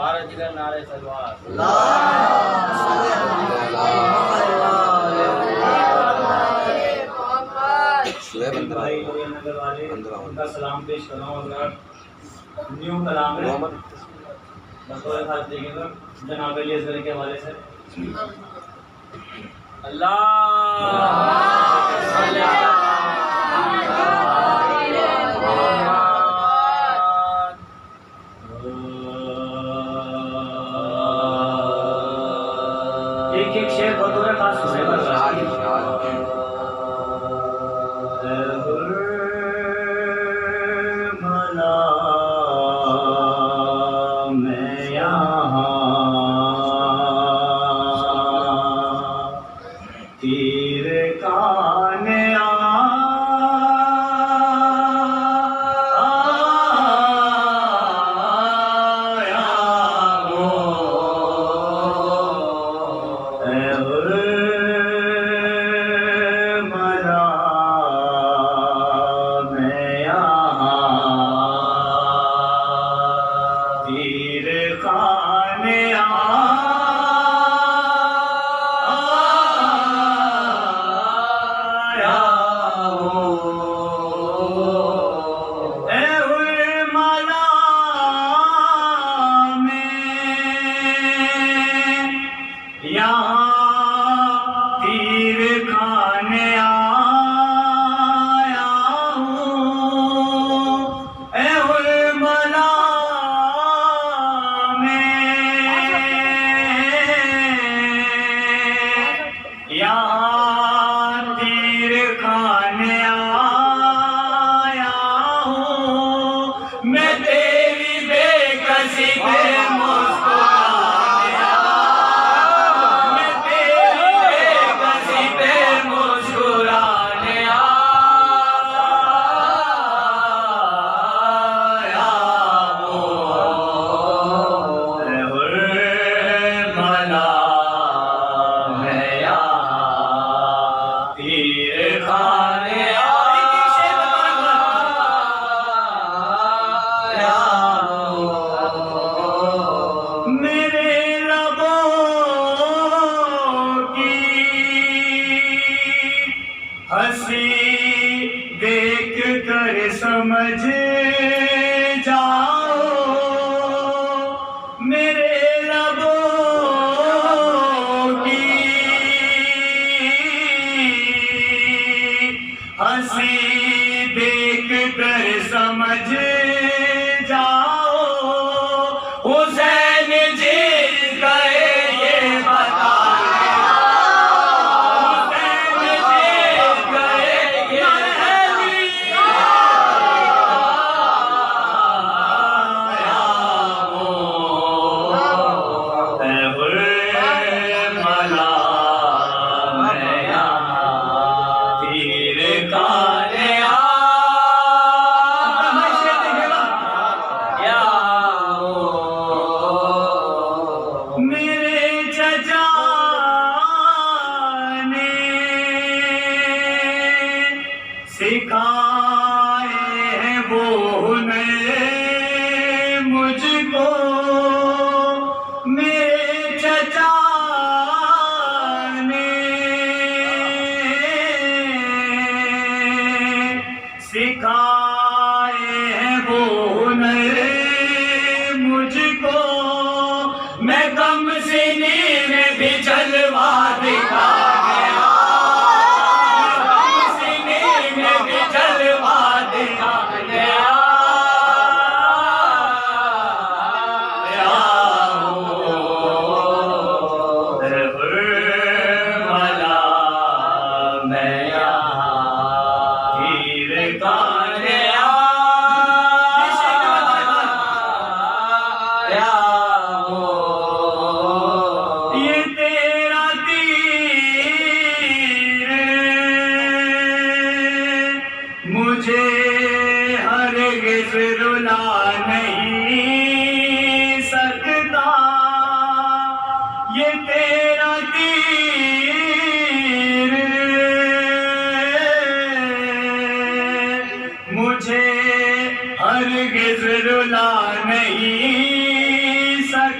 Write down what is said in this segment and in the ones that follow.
بارہ دیگر نعرے سلوات بھائی نگر والے ان کا سلام پیش کر رہا ہوں حضرات نیو کلام ہے بطور خاص دیکھیں گا جناب علی اصغر کے حوالے سے اللہ ایک ایک شعر بطور خاص حسین سمجھ جاؤ میرے لبوں کی ہنسی دیکھ کر سمجھ جاؤ حسین جیت گئے یہ بتا ہرگز رلا نہیں سکتا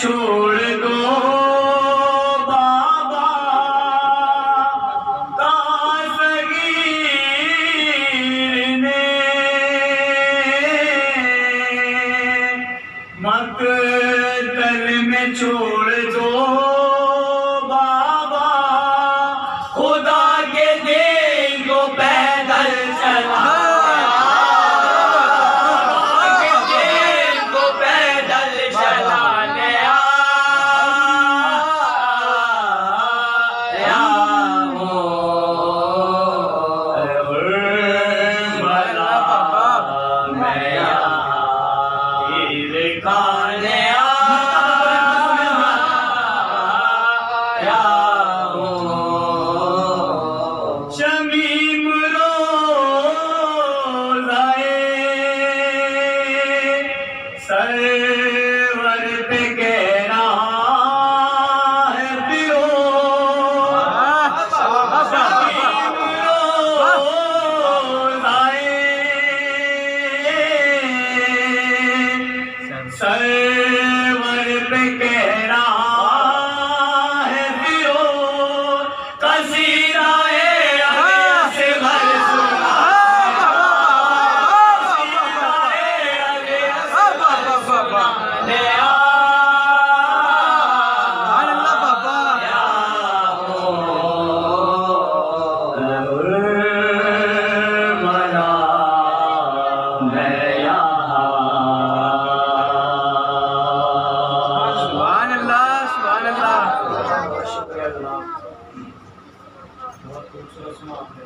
چھوڑ دو بابا کا صغیر نے مقتل میں چھوڑ دو بابا خدا کے دین کو پیدل چلا سرور پہ کہہ رہا ہے پیو قصیدہ اصغر سنا بہت خوبصورت سماعت ہے.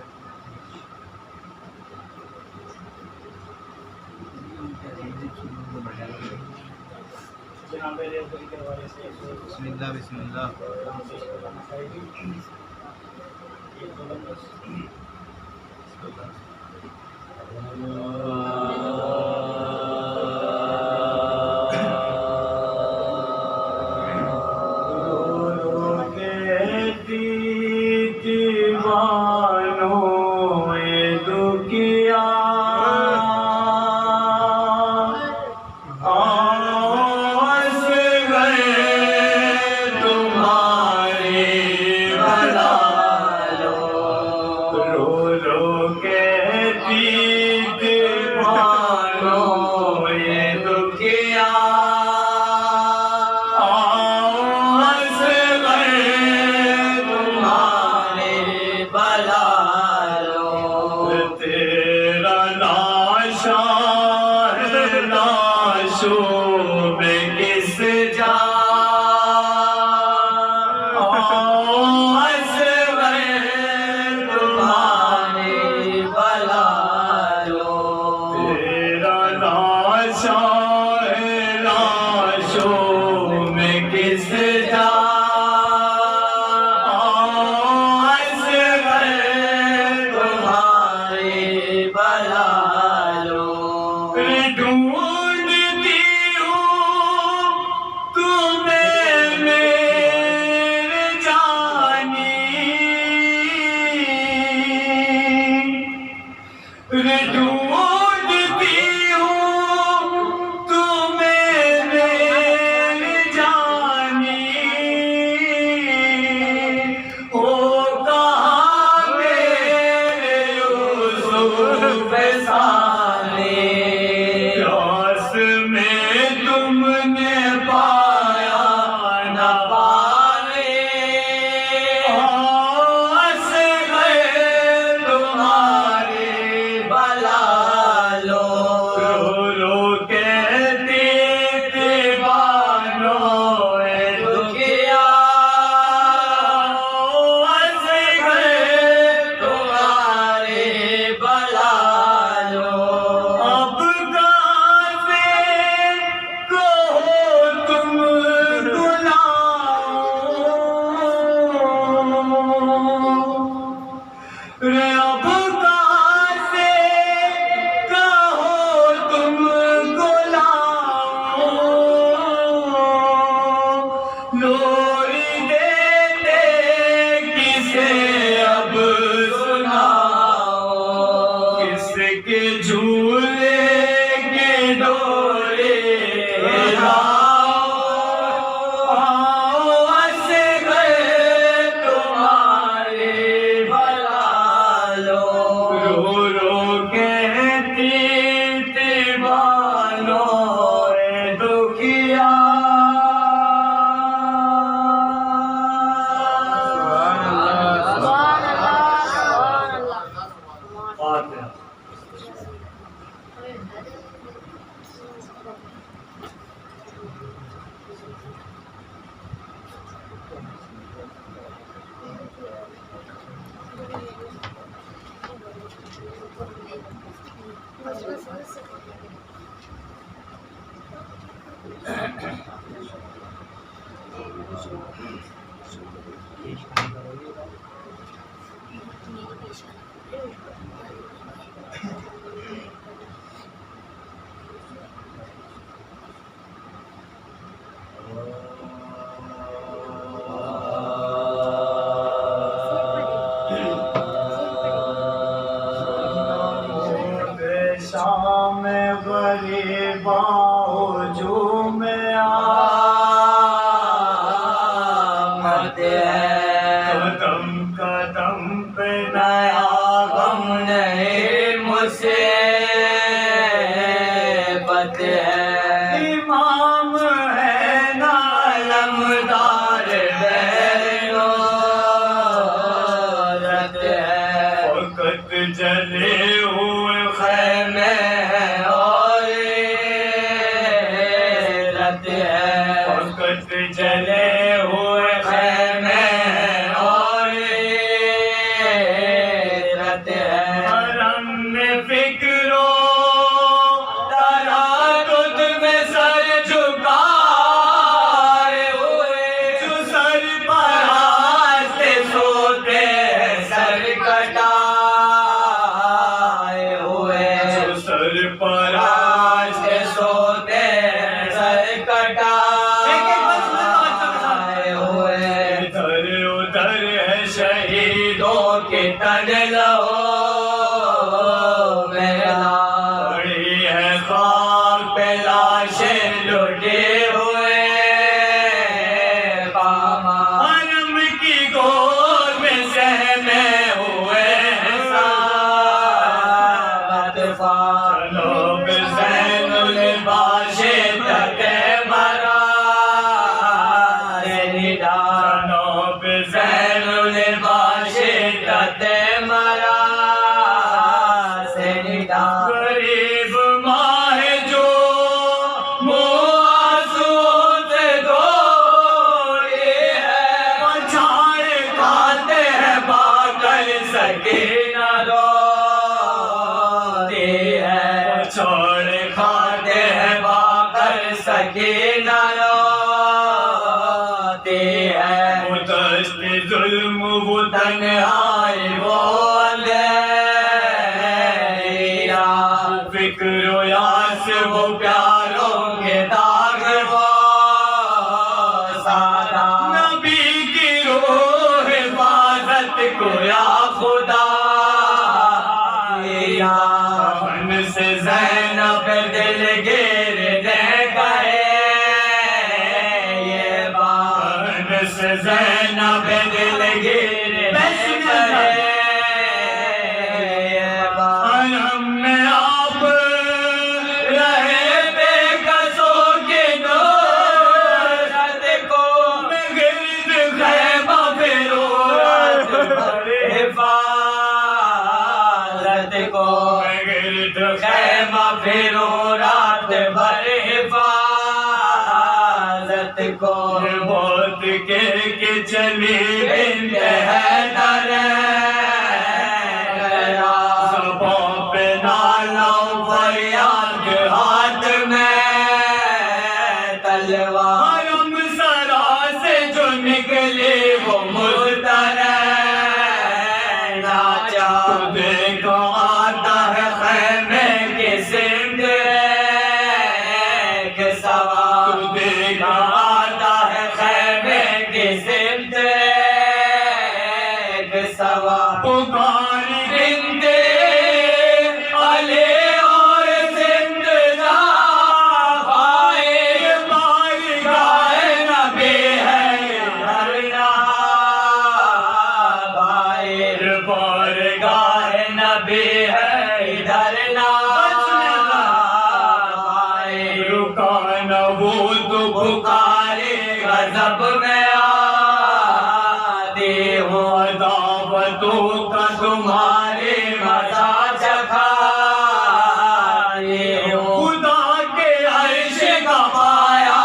جناب ریاض کے حوالے سے بسم اللہ بسم اللہ شام غریباں ہجوم آمد ہے، قدم قدم پہ نیا غم نئے مصیبت ہے، امام ہے نا علمدار بیرورت ہے، وقت جلے ہوئے خیمے ہیں اور رت ہے، وقت جلے ہوئے خیمے ہیں اور رت ہے، حرم میں فکر و تردد میں سر جھکائے ہوئے، جو سر پر آستے سوتے ہیں سر کٹائے ہوئے، جو سر پر آستے سوتے ہیں سر کٹائے ہوئے، ادھر ادھر ہے شہیدوں کے تن لہو میلا، پڑی ہے خاک پہ لاشیں لٹے ہوئے پامال، حرم کی گود میں سہمے ہوئے ہیں سب جناب زین الباش تک مرا ندا، جناب زین الباش تک مرا ندا، غریب ماہ جو آنسوؤں سے دھوئے ہے، پچھاڑ کھاتے ہیں باقل سکینہ روتی ہے، پچھاڑ کھاتے ہیں باقل سکینہ روتی ہے، وہ دشت ظلم وہ تنہائی وہ اندھیرا، فکر و یاس وہ پیاروں کے داغ وہ سارا، نبی کی روح حفاظت کو یا خدا من سے زینب دل گرنے گئے، یہ بات من سے زینب دل گرنے گئے، یہ بات حرم میں آپ رہے بے کسوں کے نصرت کو، گرد خیمہ پھرو رات بھر حفاظت کو، گرد خیمہ پھرو رات بھر حفاظت کو، بہت کے چلی بنت حیدر زباں پہ نالا فریاد ہاتھ میں تلوار، حرم سرا سے جو نکلی وہ مضطرب ناچا، دیکھو آتا ہے خیمے کے سمت ایک سوار، دیکھو آتا ہے خیمے کے سمت ایک سوار، پکار بنت علی اور سمت زہرائے، بارگاہ نبی ہے دھرنا بھائی، بارگاہ نبی ہے دھرنا بھائی، رکا نہ وہ تو پکارے غضب میں آتی ہوں، عداوتوں کا تمہارے مزہ چکھائی ہوں، خدا کے عرش کا پایا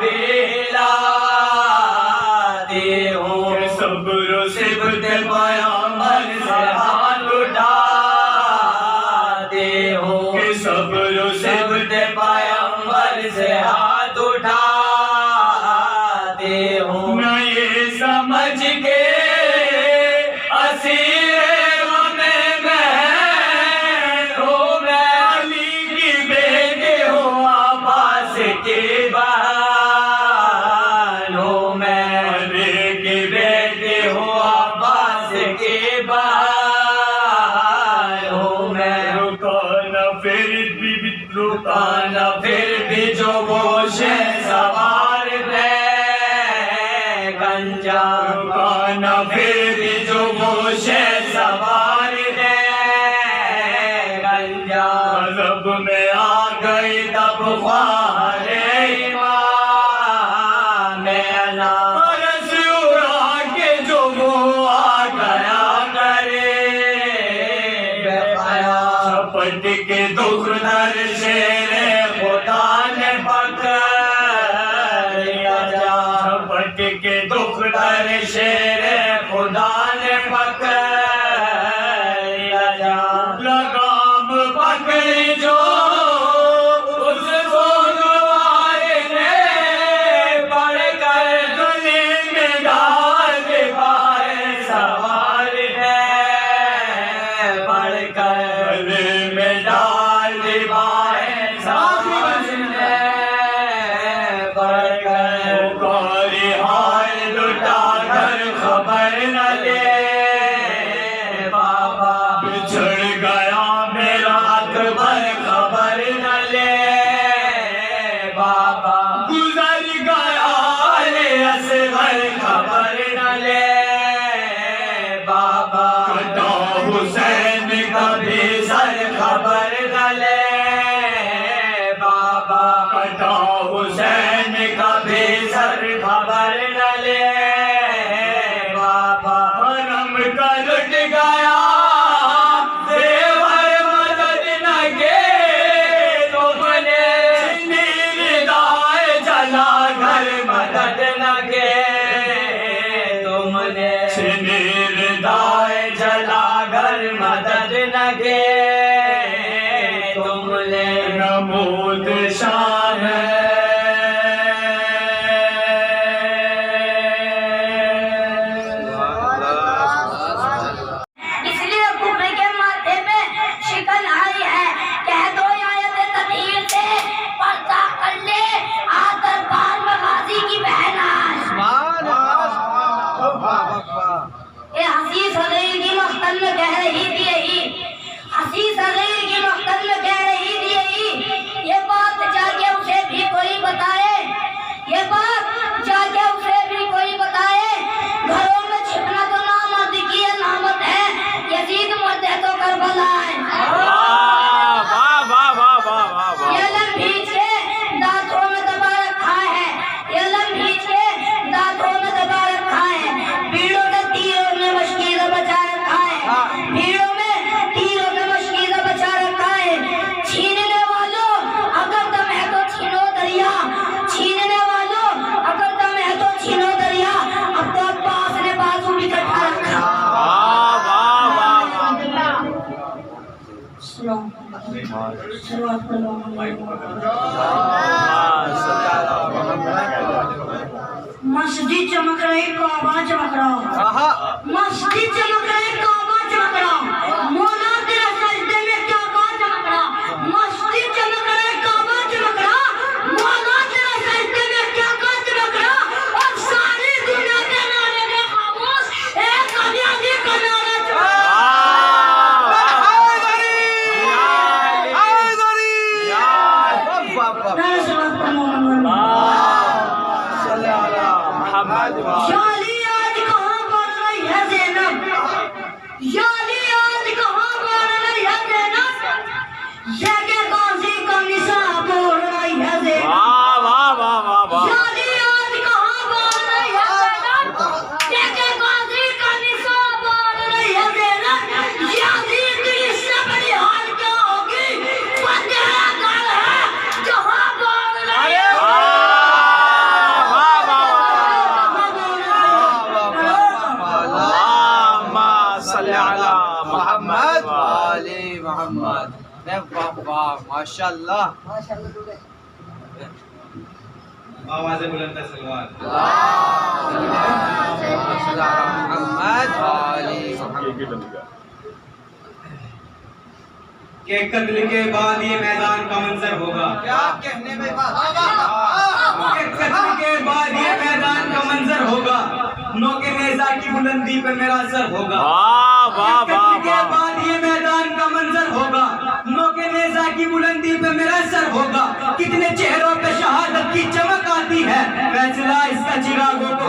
بہلاتی ہوں، صبر و صبت پیامبر سے ہاتھ اٹھاتی ہوں، صبر و صبت پیامبر سے ہاتھ اٹھاتی ہوں، گنجا رکانا پھر جو گوشے سوار ہے گنجا غضب میں آ گئی تب خواہر امام علا فرس اڑا کے جو وہ آ گیا کرے بے خیال چھپٹ کے دکھ در شیر خدا نے پکڑ لیا جا چھپٹ کے دکھ در شیر خدا نے پکڑ لیا جا لگام پکڑی جو اس سوگوار نے پڑھ کر گلے میں ڈال دے پائے سوار ہے پڑھ کر گلے میں ڈال دے پائے سوار ہے پڑھ کر پکاری ہائے لٹا کر خبر نہ لے بابا بچھڑ گیا میرا اکبر خبر نہ لے بابا گزر گیا علی اصغر خبر نہ لے بابا کٹا حسین کا بھی سر خبر نہ لے بابا کٹا حسین کا بھی سر خبر نہ لے بابا حرم کا لٹ گیا دیور مدد نہ گے تم نے ندائے جلا گھر مدد نہ گے تم نے ندائے جلا گھر مدد نہ گے تم نے نمود شان اس لیے کفر کے ماتھے میں شکن آئی ہے کہہ دو آیت تطہیر سے پردہ کر لے آ دربار میں غازی کی بہن آئے اے ہنسی صغیر کی مقتل میں کہہ رہی تھی یہی ہنسی صغیر کی مقتل میں کہہ رہی تھی یہی یہ بات جا کے اسے بھی کوئی بتائے یہ بات جا کے اسے بھی کوئی بتائے گھروں میں چھپنا تو نامرد کی علامت ہے یزید مرد ہے تو کربلا ہے یہ لم بھیج کے دانتوں میں دبا رکھا ہے یہ لم بھیج کے دانتوں میں دبا رکھا ہے بھیڑوں کے تیروں میں مشکیزہ بچا رکھا ہے بھیڑوں میں تیروں میں مشکیزہ بچا رکھا ہے چھیننے والوں اگر دم ہے تو چھینو دریا چھیننے والوں اگر دم ہے تو چھینو دریا اب تو عباس نے بازو بھی کٹا رکھا مسجد چمک رہی کعبہ چمک رہا مسجد چمک رہی کعبہ چمک رہا مولا تیرا سجدے میں کیا کہا چمک رہا مسجد چمک رہی کعبہ چمک رہا مولا تیرا سجدے میں کیا کہا چمک رہا اور ساری دنیا کے نعرے میں خاموش ایک امیادی کا نعرہ چمک رہا یالی آج کہاں بڑھ رہی ہے زینب یالی آج کہاں بڑھ رہی ہے زینب یہ کہ غازی کا نساء بول رہی ہے زینب یالی آج کہاں بڑھ رہی ہے زینب یہ کہ غازی کا نساء بول رہی ہے زینب یزید کی اس سے بڑی حال کیا ہوگی فتح گڑھ ہے جہاں بول رہی ہے محمد علی محمد واہ ماشاء اللہ آواز بلند سلوات محمد علی محمد کہ قتل کے بعد یہ میدان کا منظر ہوگا کیا کہنے میں کہ قتل کے بعد یہ میدان کا منظر ہوگا نوکے نیزہ کی بلندی پہ میرا سر ہوگا قتل کے بعد یہ میدان کا منظر ہوگا نوکے نیزہ کی بلندی پہ میرا سر ہوگا کتنے چہروں پہ شہادت کی چمک آتی ہے فیصلہ اس کا چراغوں کو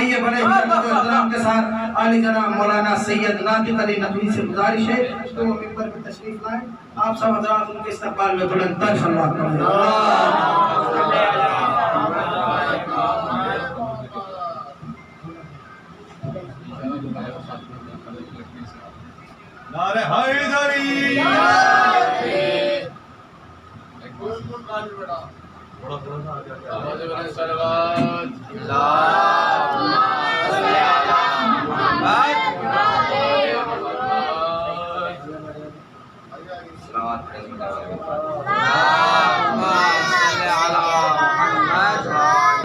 آئیے بڑے احترام کے ساتھ عالی جناب مولانا سید ناطق علی نقوی سے گزارش ہے تو وہ ممبر پہ تشریف لائیں، آپ سب حضرات ان کے استقبال میں بلند تر صلوات کریں۔ نعرہ حیدری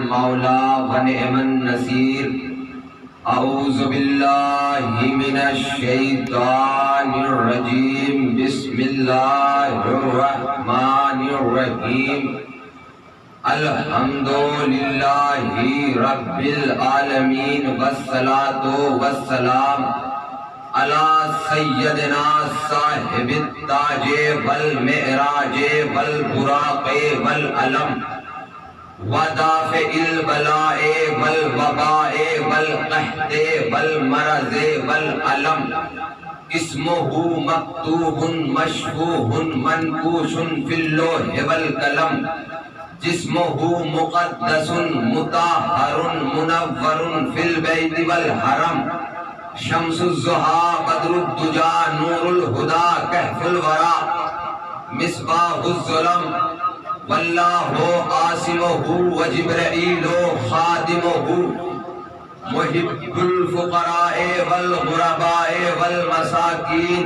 مولا ونعم النصیر۔ اعوذ باللہ من الشیطان الرجیم، بسم اللہ الرحمن الرحیم۔ الحمدللہ رب العالمین، والصلاة والسلام علی سیدنا صاحب التاج والمعراج والبراق والعلم، ودافع البلاء والوباء والقحط والمرض والألم، اسمه مكتوب مشفوع منقوش في اللوح والقلم، جسمه مقدس مطهر منور في البيت والحرم، شمس الضحى بدر الدجى نور الهدى كهف الورى مصباح الظلم، واللہ عاصمہ وجبرائیل خادمہ، محب الفقراء والغرباء والمساکین،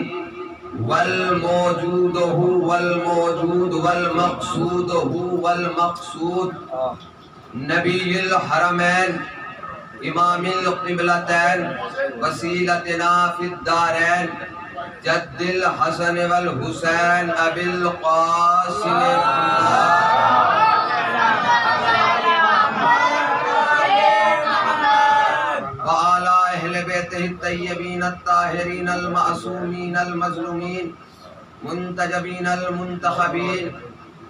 والموجود والموجود والمقصود والمقصود، نبی الحرمین امام القبلتین وسیلتنا فی الدارین، جد الحسن والحسین ابی القاسم وعلى اہل بیتہ الطیبین الطاہرین المعصومین المظلومین منتجبین المنتخبین،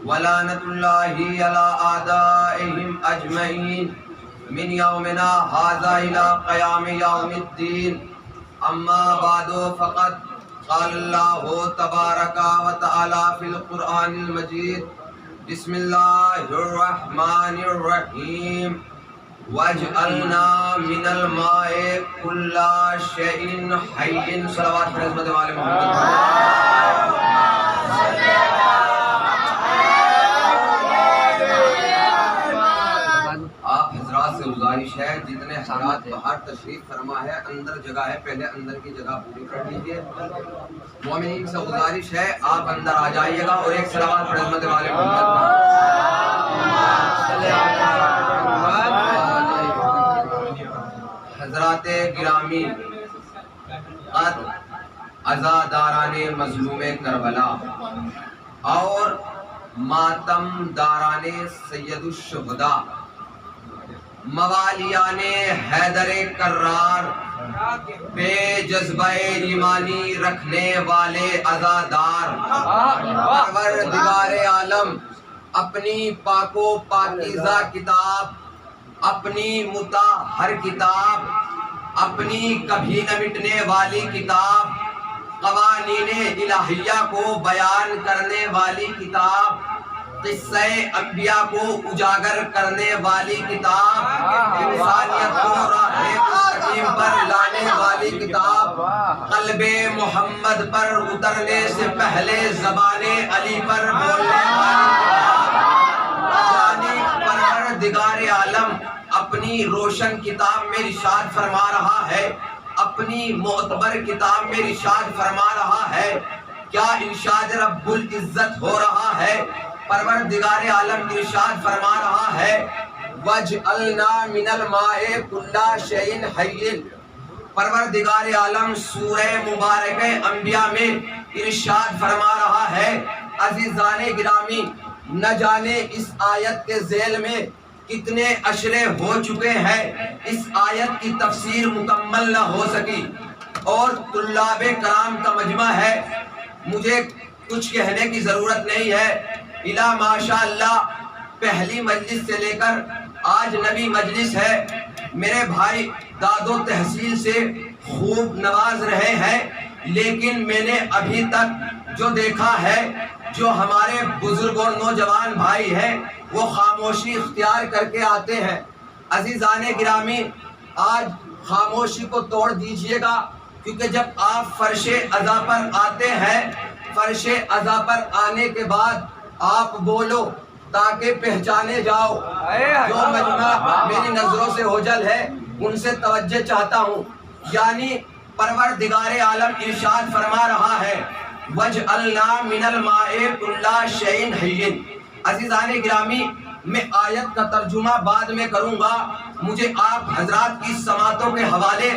ولعنۃ اللہ علی اعدائہم اجمعین من یومنا ھذا الی قیام یوم الدین۔ اما بعد فقد قال اللہ تبارک و تعالی فی القرآن المجید، بسم اللہ الرحمن الرحیم، وَاجْعَلْنَا مِنَ الْمَاءِ كُلَّ شَيْءٍ حَيٍّ۔ صلوات پر عظمت والے محمد۔ آپ حضرات سے گزارش ہے، جتنے حضرات باہر تشریف فرما ہے، اندر جگہ ہے، پہلے اندر کی جگہ پوری کر لیجیے۔ مومنین سے گزارش ہے آپ اندر آ جائیے گا اور ایک صلوات پر عظمت والے محمد۔ حضرات گرامی، قد عزاداران مظلوم کربلا اور ماتم داران سید الشہداء، موالیان حیدر کرار، بے جذبہ ایمانی رکھنے والے عزادار، پروردگار عالم اپنی پاک و پاکیزہ کتاب، اپنی مطہر کتاب، اپنی کبھی نہ مٹنے والی کتاب، قوانین الہیہ کو بیان کرنے والی کتاب، قصہ انبیاء کو اجاگر کرنے والی کتاب، انسانیت کو راہ مستقیم پر لانے والی کتاب، قلب محمد پر اترنے سے پہلے زبان علی پر بولنے والی کتاب، یعنی پروردگار عالم اپنی روشن کتاب میں ارشاد فرما رہا ہے، اپنی معتبر کتاب میں ارشاد فرما رہا ہے۔ کیا ارشاد رب العزت ہو رہا ہے؟ پروردگار عالم ارشاد فرما رہا ہے، وَاجْعَلْنَا مِنَ الْمَاءِ كُلَّ شَيْءٍ حَيٍّ۔ پروردگار عالم سورہ مبارک انبیاء میں ارشاد فرما رہا ہے۔ عزیزان گرامی، نہ جانے اس آیت کے ذیل میں کتنے اشرے ہو چکے ہیں، اس آیت کی تفسیر مکمل نہ ہو سکی اور طلاب کرام کا مجمع ہے، مجھے کچھ کہنے کی ضرورت نہیں ہے۔ الا ماشاء اللہ پہلی مجلس سے لے کر آج نبی مجلس ہے، میرے بھائی داد و تحصیل سے خوب نواز رہے ہیں، لیکن میں نے ابھی تک جو دیکھا ہے، جو ہمارے بزرگ اور نوجوان بھائی ہیں وہ خاموشی اختیار کر کے آتے ہیں۔ عزیزان گرامی، آج خاموشی کو توڑ دیجئے گا، کیونکہ جب آپ فرش عزا پر آتے ہیں، فرش عزا پر آنے کے بعد آپ بولو تاکہ پہچانے جاؤ۔ جو مجمع میری نظروں سے اوجھل ہے ان سے توجہ چاہتا ہوں، یعنی پروردگار عالم ارشاد فرما رہا ہے وَجْعَلْنَا مِنَ الْمَاءِ كُلَّ شَيْءٍ حَيٍّ۔ عزیزان گرامی، میں آیت کا ترجمہ بعد میں کروں گا، مجھے آپ حضرات کی سماعتوں کے حوالے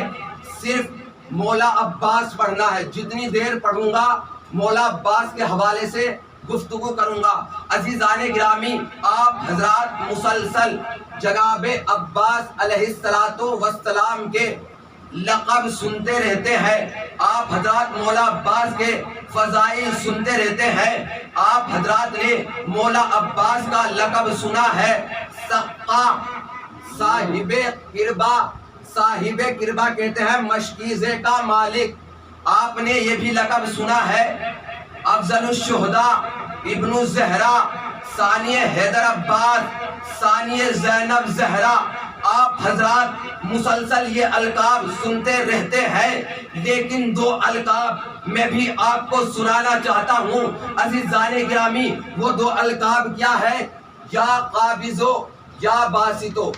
صرف مولا عباس پڑھنا ہے۔ جتنی دیر پڑھوں گا مولا عباس کے حوالے سے گفتگو کروں گا۔ عزیزان گرامی، آپ حضرات مسلسل جناب عباس علیہ السلام کے لقب سنتے رہتے ہیں، آپ حضرات مولا عباس کے فضائل سنتے رہتے ہیں۔ آپ حضرات نے مولا عباس کا لقب سنا ہے سقا، صاحب قربا، صاحب قربا کہتے ہیں مشکیزے کا مالک۔ آپ نے یہ بھی لقب سنا ہے افضل الشہداء، ابن الزہرا، ثانی حیدر عباس، ثانی زینب زہرا۔ آپ حضرات مسلسل یہ القاب سنتے رہتے ہیں، لیکن دو القاب میں بھی آپ کو سنانا چاہتا ہوں۔ عزیزان گرامی، وہ دو القاب کیا ہے؟ یا قابضو یا باسطو۔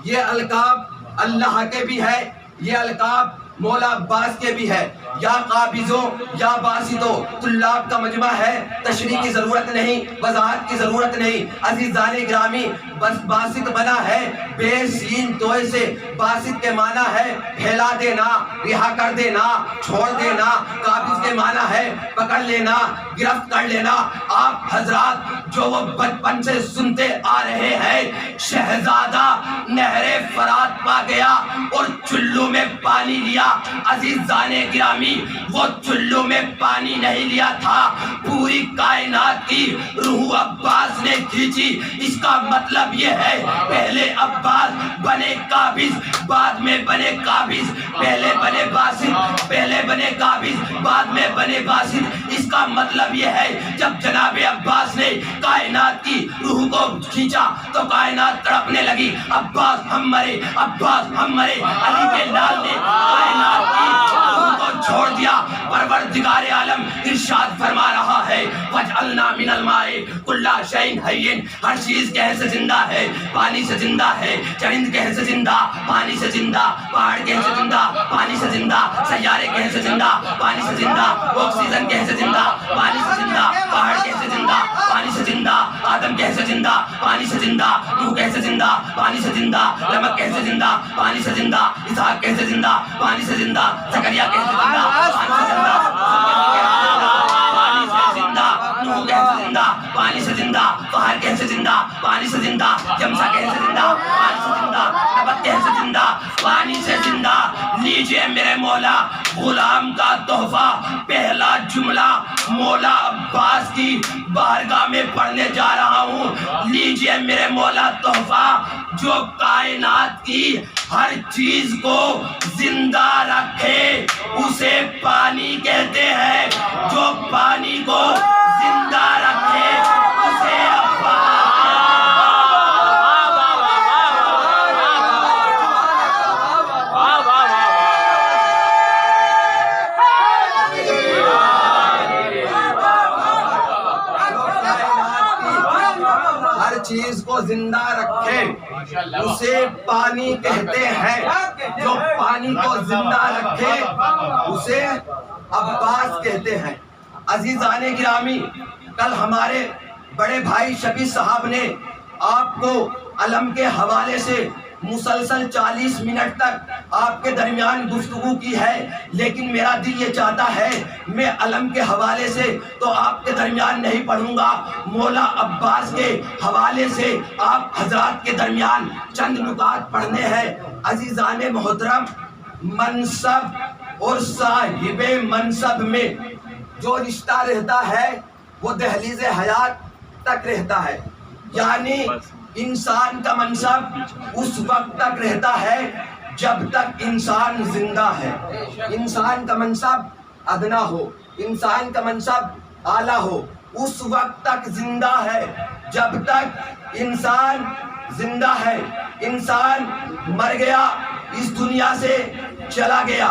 یہ القاب اللہ کے بھی ہے، یہ القاب مولا عباس کے بھی ہے۔ یا قابضو یا باسطو، طلاب کا مجمع ہے، تشریح کی ضرورت نہیں، وضاحت کی ضرورت نہیں۔ عزیزان گرامی، بس باسط بنا ہے بے سین توئے سے۔ باسط کے معنی ہے پھیلا دینا، رہا کر دینا، چھوڑ دینا۔ قابض کے معنی ہے پکڑ لینا، گرفت کر لینا۔ آپ حضرات جو وہ بچپن سے سنتے آ رہے ہیں، شہزادہ نہر فرات پا گیا اور چلو میں پانی لیا۔ عزیزان گرامی، وہ چلو میں پانی نہیں لیا تھا، پوری کائنات کی روح عباس نے کھینچی۔ اس کا مطلب یہ ہے پہلے عباس بنے قابض، بعد میں بنے قابض، پہلے بنے باسط، پہلے بنے قابض، بعد میں بنے باسط۔ اس کا مطلب یہ ہے جب جناب عباس نے کائنات کی روح کو کھینچا تو کائنات تڑپنے لگی، عباس ہم مرے، عباس ہم مرے۔ علی کے لال نے کائنات کی روح کو چھوڑ دیا۔ پروردگار عالم ارشاد فرما رہا ہے وَجْعَلْنَا مِنَ الْمَاءِ كُلَّ شَيْءٍ حَيٍّ۔ ہر چیز کہے سے زندہ ہے، پانی سے زندہ ہے۔ چرند کہے سے زندہ، پانی سے زندہ۔ پہاڑ کہے سے زندہ، پانی سے زندہ۔ سیارے کہے سے زندہ، پانی سے زندہ۔ آکسیجن کہے سے زندہ، پانی سے زندہ۔ پہاڑ کہے سے زندہ، پانی سے زندہ۔ آدم کہے سے زندہ، پانی سے زندہ۔ نوح کہے سے زندہ، پانی سے زندہ۔ لمک کہے سے زندہ، پانی سے زندہ۔ اسحاق کہے سے زندہ، پانی سے زندہ۔ زکریا کہے سے زندہ، پانی سے زندہ۔ پانی سے زندہ۔ نوح کہے سے زندہ، پانی سے زندہ۔ طاہر کہے سے زندہ، پانی سے زندہ۔ جمسا کہے سے زندہ، پانی سے زندہ۔ نبت کہے سے زندہ، پانی سے زندہ۔ لیجئے میرے مولا غلام کا تحفہ، پہلا جملہ مولا عباس کی بارگاہ میں پڑھنے جا رہا ہوں۔ لیجئے میرے مولا تحفہ جو کائنات کی ہر چیز کو زندہ رکھے اسے پانی کہتے ہیں، جو پانی کو زندہ رکھے اسے ہر چیز کو زندہ رکھے اسے پانی کہتے ہیں، جو پانی کو زندہ رکھے اسے عباس کہتے ہیں۔ عزیزان گرامی، کل ہمارے بڑے بھائی شفیع صاحب نے آپ کو علم کے حوالے سے مسلسل 40 منٹ تک آپ کے درمیان گفتگو کی ہے، لیکن میرا دل یہ چاہتا ہے میں علم کے حوالے سے تو آپ کے درمیان نہیں پڑھوں گا، مولا عباس کے حوالے سے آپ حضرات کے درمیان چند نکات پڑھنے ہیں۔ عزیزان محترم، منصب اور صاحب منصب میں جو رشتہ رہتا ہے وہ دہلیز حیات تک رہتا ہے، یعنی انسان کا منصب اس وقت تک رہتا ہے جب تک انسان زندہ ہے. انسان کا منصب ادنا ہو، انسان کا منصب اعلیٰ ہو، اس وقت تک زندہ ہے جب تک انسان زندہ ہے. انسان مر گیا، اس دنیا سے چلا گیا،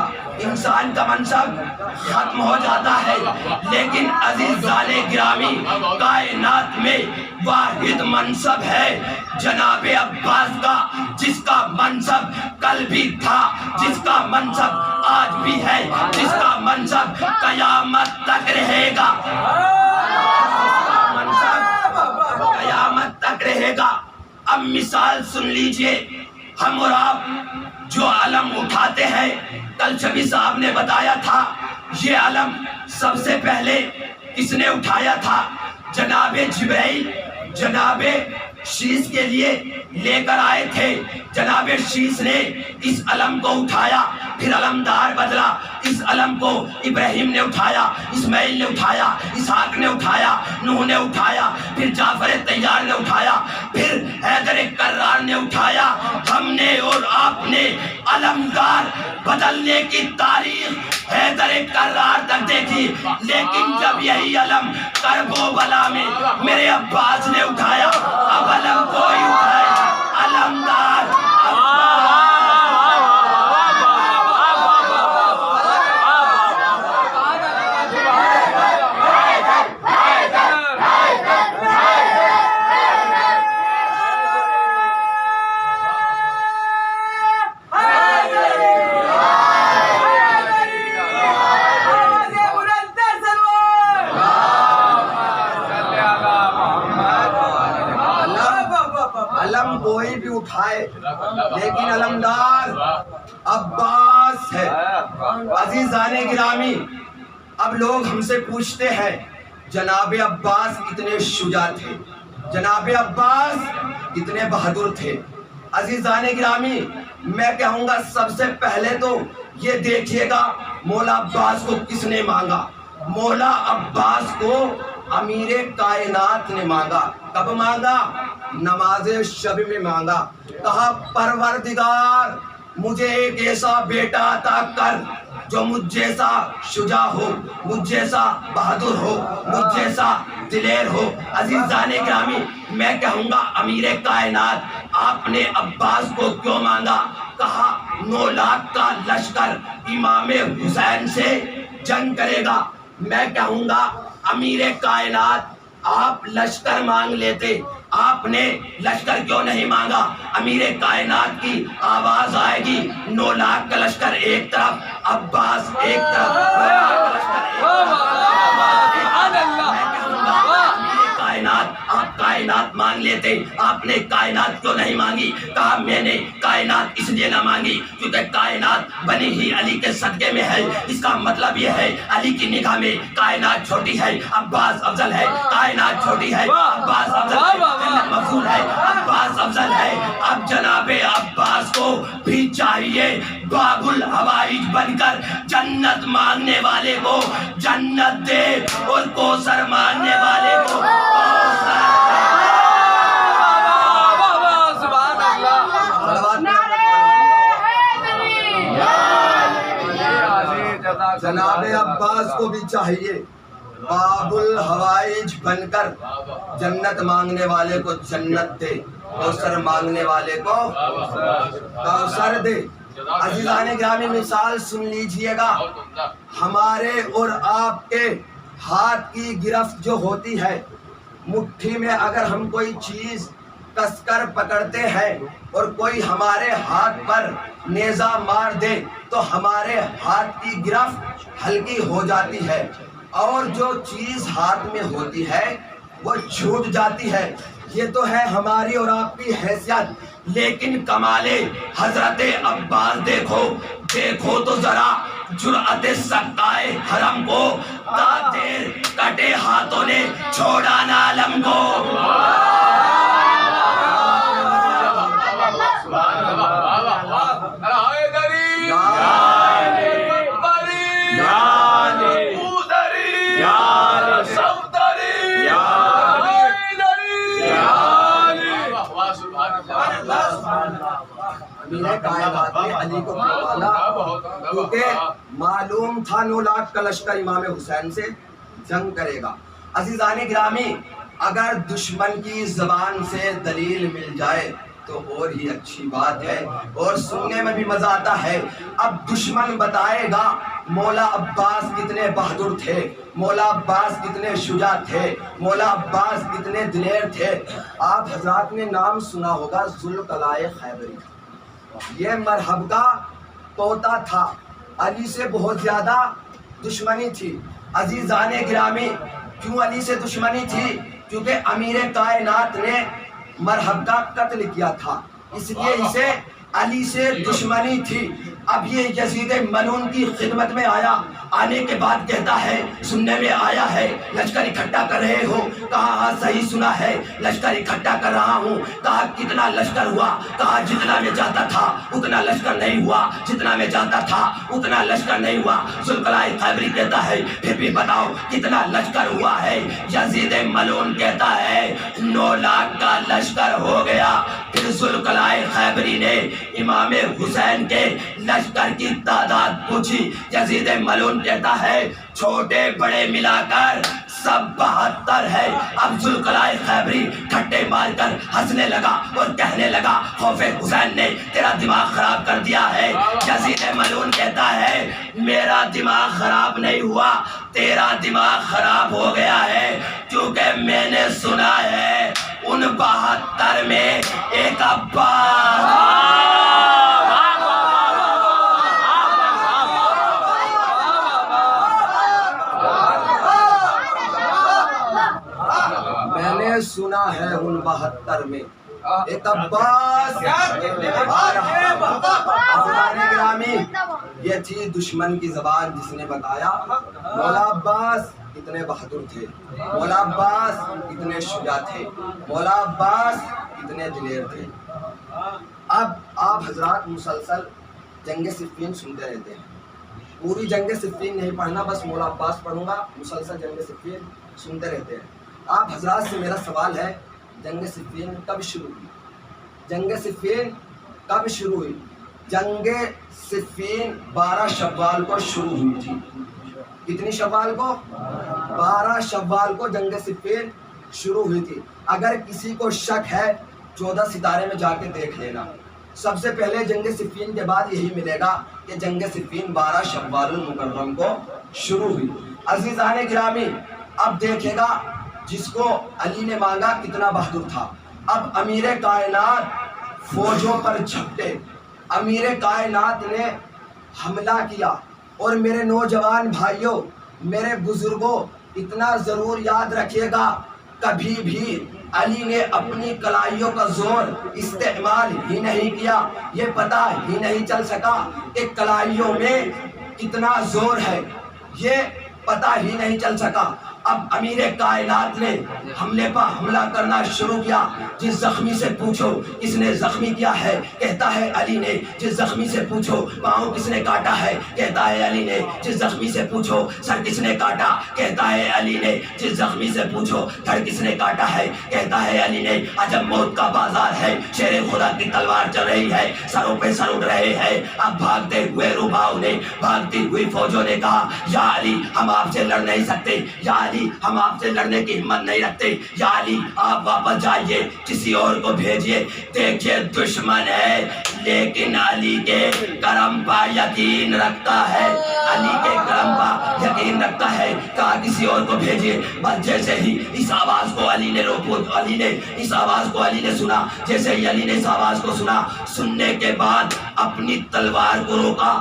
انسان کا منصب ختم ہو جاتا ہے. لیکن عزیزان گرامی، کائنات میں واحد منصب ہے جناب عباس کا، جس کا منصب کل بھی تھا، جس کا منصب آج بھی ہے، جس کا منصب قیامت تک رہے گا. منصب قیامت تک رہے گا. اب مثال سن لیجئے، ہم اور آپ جو علم اٹھاتے ہیں، کل شبی صاحب نے بتایا تھا یہ علم سب سے پہلے کس نے اٹھایا تھا؟ جناب جبرائیل جناب شیش کے لیے لے کر آئے تھے. جناب شیش نے اس علم کو اٹھایا، پھر علمدار بدلا. اس علم کو ابراہیم نے اٹھایا، اسماعیل نے اٹھایا، اسحاق نے اٹھایا، نوح نے اٹھایا، پھر جعفر طیار نے اٹھایا، پھر حیدر کرار نے اٹھایا. ہم نے اور آپ نے علمدار بدلنے کی تاریخ حیدر کرار تک دیکھی، لیکن جب یہی علم کرب و بلا میں میرے عباس نے اٹھایا، اب علم کوئی اٹھائے، علمدار علم کوئی بھی اٹھائے، لیکن علمدار عباس ہے. عزیزان گرامی، اب لوگ ہم سے پوچھتے ہیں جناب عباس کتنے شجاع تھے، جناب عباس کتنے بہادر تھے. عزیزان گرامی، میں کہوں گا سب سے پہلے تو یہ دیکھیے گا مولا عباس کو کس نے مانگا. مولا عباس کو امیر کائنات نے مانگا. کب مانگا؟ نماز شب میں مانگا. کہا پروردگار مجھے ایک ایسا بیٹا عطا کر جو مجھ جیسا شجاع ہو، مجھ جیسا بہادر ہو، مجھ جیسا دلیر ہو. عزیزان گرامی، میں کہوں گا امیر کائنات آپ نے عباس کو کیوں مانگا؟ کہا 9 لاکھ کا لشکر امام حسین سے جنگ کرے گا. میں کہوں گا امیر کائنات آپ لشکر مانگ لیتے، آپ نے لشکر کیوں نہیں مانگا؟ امیر کائنات کی آواز آئے گی، 9 لاکھ کا لشکر ایک طرف، عباس ایک طرف، 9 لاکھ کا لشکر ایک طرف. آپ کائنات مانگ لیتے، آپ نے کائنات کیوں نہیں مانگی؟ کہا میں نے کائنات اس لیے نہ مانگی کیونکہ کائنات بنی ہی علی کے صدقے میں ہے. اس کا مطلب یہ ہے علی کی نگاہ میں کائنات چھوٹی ہے، عباس افضل ہے. کائنات چھوٹی ہے، عباس افضل ہے. جنت مفضول ہے، عباس افضل ہے. اب جناب عباس کو بھی چاہیے باب الحوائج بن کر جنت مانگنے والے کو جنت دے اور کوثر مانگنے والے کو جناب عباس کو بھی چاہیے باب الحوائج بن کر جنت مانگنے والے کو جنت دے، کوثر مانگنے والے کو کوثر دے. عزیزان گرامی، مثال سن لیجئے گا، ہمارے اور آپ کے ہاتھ کی گرفت جو ہوتی ہے، مٹھی میں اگر ہم کوئی چیز کس کر پکڑتے ہیں اور کوئی ہمارے ہاتھ پر نیزہ مار دے تو ہمارے ہاتھ کی گرفت ہلکی ہو جاتی ہے اور جو چیز ہاتھ میں ہوتی ہے وہ چھوٹ جاتی ہے. یہ تو ہے ہماری اور آپ کی حیثیت، لیکن کمال حضرت عباس دیکھو دیکھو تو ذرا جرأت سقائے حرم کو، تا دیر کٹے ہاتھوں نے چھوڑا نہ علم کو. امیر کائنات نے علی کو کروالا کیونکہ معلوم تھا 9 لاکھ کا لشکر امام حسین سے جنگ کرے گا۔ عزیزان گرامی، اگر دشمن کی زبان سے دلیل مل جائے تو اور ہی اچھی بات ہے اور سننے میں بھی مزہ آتا ہے۔ اب دشمن بتائے گا مولا عباس کتنے بہادر تھے، مولا عباس کتنے شجاع تھے، مولا عباس کتنے دلیر تھے۔ آپ حضرات نے نام سنا ہوگا ذوالقلائے خیبری، یہ مرحب کا پوتا تھا، علی سے بہت زیادہ دشمنی تھی۔ عزیزان گرامی، کیوں علی سے دشمنی تھی؟ کیونکہ امیر کائنات نے مرحب کا قتل کیا تھا، اس لیے اسے علی سے دشمنی تھی۔ اب یہ یزید ملعون کی خدمت میں آیا، آنے کے بعد کہتا ہے سننے میں آیا ہے لشکر اکٹھا کر رہے ہو، کہا ہاں صحیح سنا ہے لشکر اکٹھا کر رہا ہوں۔ کہا کتنا لشکر ہوا؟ کہا جتنا میں جاتا تھا اتنا لشکر نہیں ہوا، جتنا میں جاتا تھا اتنا لشکر نہیں ہوا۔ ذوالقلائے خیبری کہتا ہے پھر بھی بتاؤ کتنا لشکر ہوا ہے؟ یزید ملعون کہتا ہے 9 لاکھ کا لشکر ہو گیا۔ پھر ذوالقلائے خیبری نے امام حسین کے لشکر کی تعداد پوچھی، یزید ملعون کہتا ہے چھوٹے بڑے ملا کر سب 72 ہے۔ اب ذوالقلائے خیبری ٹھٹے مار کر ہنسنے لگا اور کہنے لگا خوف حسین نے تیرا دماغ خراب کر دیا ہے۔ یزید ملعون کہتا ہے میرا دماغ خراب نہیں ہوا، تیرا دماغ خراب ہو گیا ہے، کیونکہ میں نے سنا ہے ان 72 میں ایک عباس سنا ہے ان 72 میں ایک عباس۔ گرامی، یہ تھی دشمن کی زبان جس نے بتایا مولا عباس کتنے بہادر تھے، مولا عباس کتنے شجاع تھے، مولا عباس کتنے دلیر تھے۔ اب آپ حضرات مسلسل جنگ صفین سنتے رہتے ہیں، پوری جنگ صفین نہیں پڑھنا، بس مولا عباس پڑھوں گا، مسلسل جنگ صفین سنتے رہتے ہیں۔ آپ حضرات سے میرا سوال ہے جنگ صفین کب شروع ہوئی؟ جنگ صفین کب شروع ہوئی؟ جنگ صفین 12 شوال کو شروع ہوئی تھی۔ کتنی شوال کو؟ 12 شوال کو جنگ صفین شروع ہوئی تھی۔ اگر کسی کو شک ہے 14 ستارے میں جا کے دیکھ لینا، سب سے پہلے جنگ صفین کے بعد یہی ملے گا کہ جنگ صفین 12 شوال المکرم کو شروع ہوئی۔ عزیزان گرامی، اب دیکھے گا جس کو علی نے مانگا کتنا بہادر تھا۔ اب امیر کائنات فوجوں پر جھپٹے، امیر کائنات نے حملہ کیا۔ اور میرے نوجوان بھائیوں، میرے بزرگوں، اتنا ضرور یاد رکھیے گا کبھی بھی علی نے اپنی کلائیوں کا زور استعمال ہی نہیں کیا۔ یہ پتہ ہی نہیں چل سکا کہ کلائیوں میں کتنا زور ہے، یہ پتہ ہی نہیں چل سکا۔ اب امیر کائنات نے حملے پر حملہ کرنا شروع کیا۔ جس زخمی سے پوچھو کس نے زخمی کیا ہے، کہتا ہے علی نے۔ جس زخمی سے پوچھو پاؤں کس نے کاٹا ہے، کہتا ہے علی نے۔ جس زخمی سے پوچھو سر کس نے کاٹا، کہتا ہے علی نے۔ جس زخمی سے پوچھو دھڑ کس نے کاٹا ہے، کہتا ہے علی نے۔ عجب موت کا بازار ہے، شیر خدا کی تلوار چل رہی ہے، سروں پہ سر اٹھ رہے ہیں۔ اب بھاگتے ہوئے روباؤں نے، بھاگتی ہوئی فوجوں نے کہا یا علی ہم آپ سے لڑ نہیں سکتے، یا علی ہم آپ سے لڑنے کی ہمت نہیں رکھتے، یا علی آپ واپس جائیے، کسی اور کو بھیجیے۔ دیکھیے دشمن ہے لیکن علی کے کرم پر یقین رکھتا ہے، علی کے کرم پر یقین رکھتا ہے۔ کہا کسی اور کو بھیجیے۔ بس جیسے ہی اس آواز کو علی نے اس آواز کو علی نے سنا، جیسے ہی علی نے اس آواز کو سنا، سننے کے بعد اپنی تلوار کو روکا،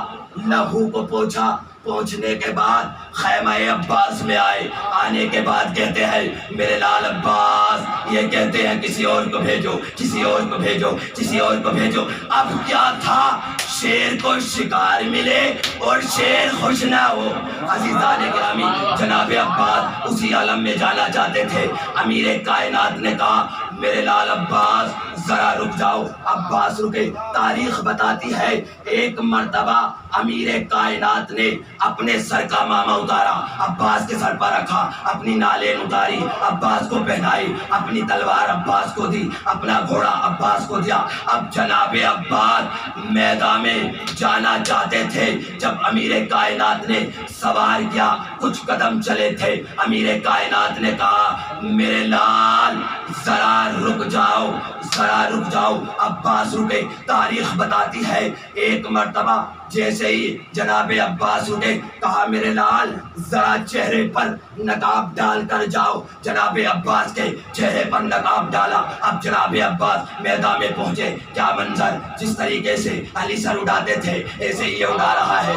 لہو کو پوچھا۔ پہنچنے کے بعد خیمہ عباس میں آئے، آنے کے بعد کہتے ہیں میرے لال عباس، یہ کہتے ہیں کسی اور کو بھیجو، کسی اور کو بھیجو، کسی اور کو بھیجو۔ اب کیا تھا، شیر کو شکار ملے اور شیر خوش نہ ہو۔ عزیزان گرامی، جناب عباس اسی عالم میں جانا چاہتے تھے۔ امیر کائنات نے کہا میرے لال عباس ذرا رک جاؤ، عباس رکے تاریخ بتاتی ہے ایک مرتبہ امیر کائنات نے اپنے سر کا ماما اتارا، عباس کے سر پر رکھا، اپنی نالین اتاری، عباس کو پہنائی، اپنی تلوار عباس کو دی، اپنا گھوڑا عباس کو دیا۔ اب جناب عباس میدان میں جانا چاہتے تھے، جب امیر کائنات نے سوار کیا، کچھ قدم چلے تھے، امیر کائنات نے کہا میرے لال ذرا رک جاؤ، ذرا رک جاؤ۔ عباس رکے تاریخ بتاتی ہے ایک مرتبہ جیسے ہی جناب عباس رکے کہا میرے لال ذرا چہرے پر نقاب ڈال کر جاؤ۔ جناب عباس کے چہرے پر نقاب ڈالا۔ اب جناب عباس میدان میں پہنچے، کیا منظر، جس طریقے سے علی سر اڑاتے تھے ایسے یہ اڑا رہا ہے،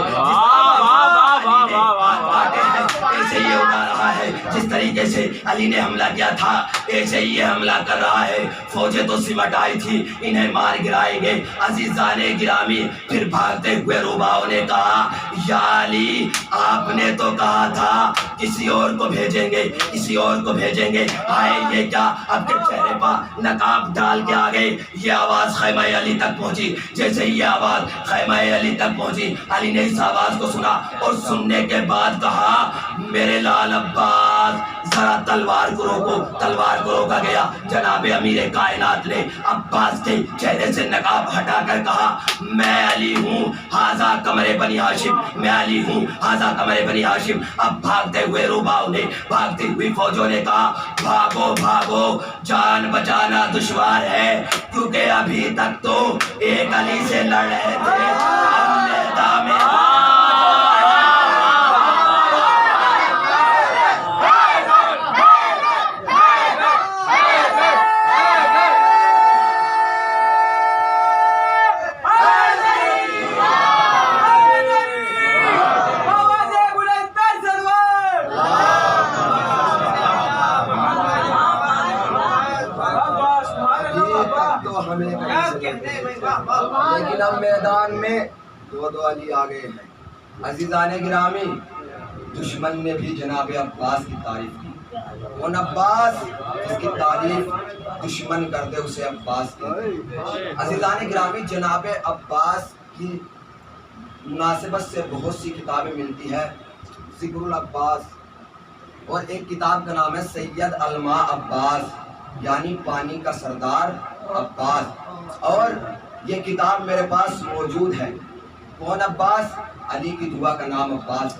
ایسے یہ اڑا رہا ہے، جس طریقے سے علی نے حملہ کیا تھا ایسے ہی یہ حملہ کر رہا ہے۔ فوجیں تو سمٹ آئی تھی، انہیں مار گرائیں گے۔ عزیزان گرامی پھر بھاگتے ہوئے روباؤں نے کہا یا علی آپ نے تو کہا تھا کسی اور کو بھیجیں گے، کسی اور کو بھیجیں گے، آئے یہ کیا اب کے چہرے پر نقاب ڈال کے آ گئے۔ یہ آواز خیمہ علی تک پہنچی، جیسے یہ آواز خیمہ علی تک پہنچی علی نے اس آواز کو سنا اور سننے کے بعد کہا میرے لال عباس ذرا تلوار کو روکو۔ تلوار کو روکا گیا۔ جناب امیر کائنات نے عباس کے چہرے سے نقاب ہٹا کر کہا میں علی ہوں، ہاذا قمر بنی ہاشم، میں علی ہوں، ہاذا قمر بنی ہاشم۔ اب بھاگتے ہوئے روباؤں نے، بھاگتی ہوئی فوجوں نے کہا بھاگو بھاگو، جان بچانا دشوار ہے، کیونکہ ابھی تک تو ایک علی سے لڑ رہے تھے، اب میدان میں لیکن اب میدان میں دو علی آ گئے ہیں۔ عزیزان گرامی دشمن نے بھی جناب عباس کی تعریف کی، کون عباس جس کی تعریف دشمن کرتے اسے عباس کہتے۔ عزیزان گرامی جناب عباس کی مناسبت سے بہت سی کتابیں ملتی ہے، ذکر العباس، اور ایک کتاب کا نام ہے سید الماء عباس، یعنی پانی کا سردار عباس، اور یہ کتاب میرے پاس موجود ہے۔ کون عباس؟ علی کی دعا کا نام عباس،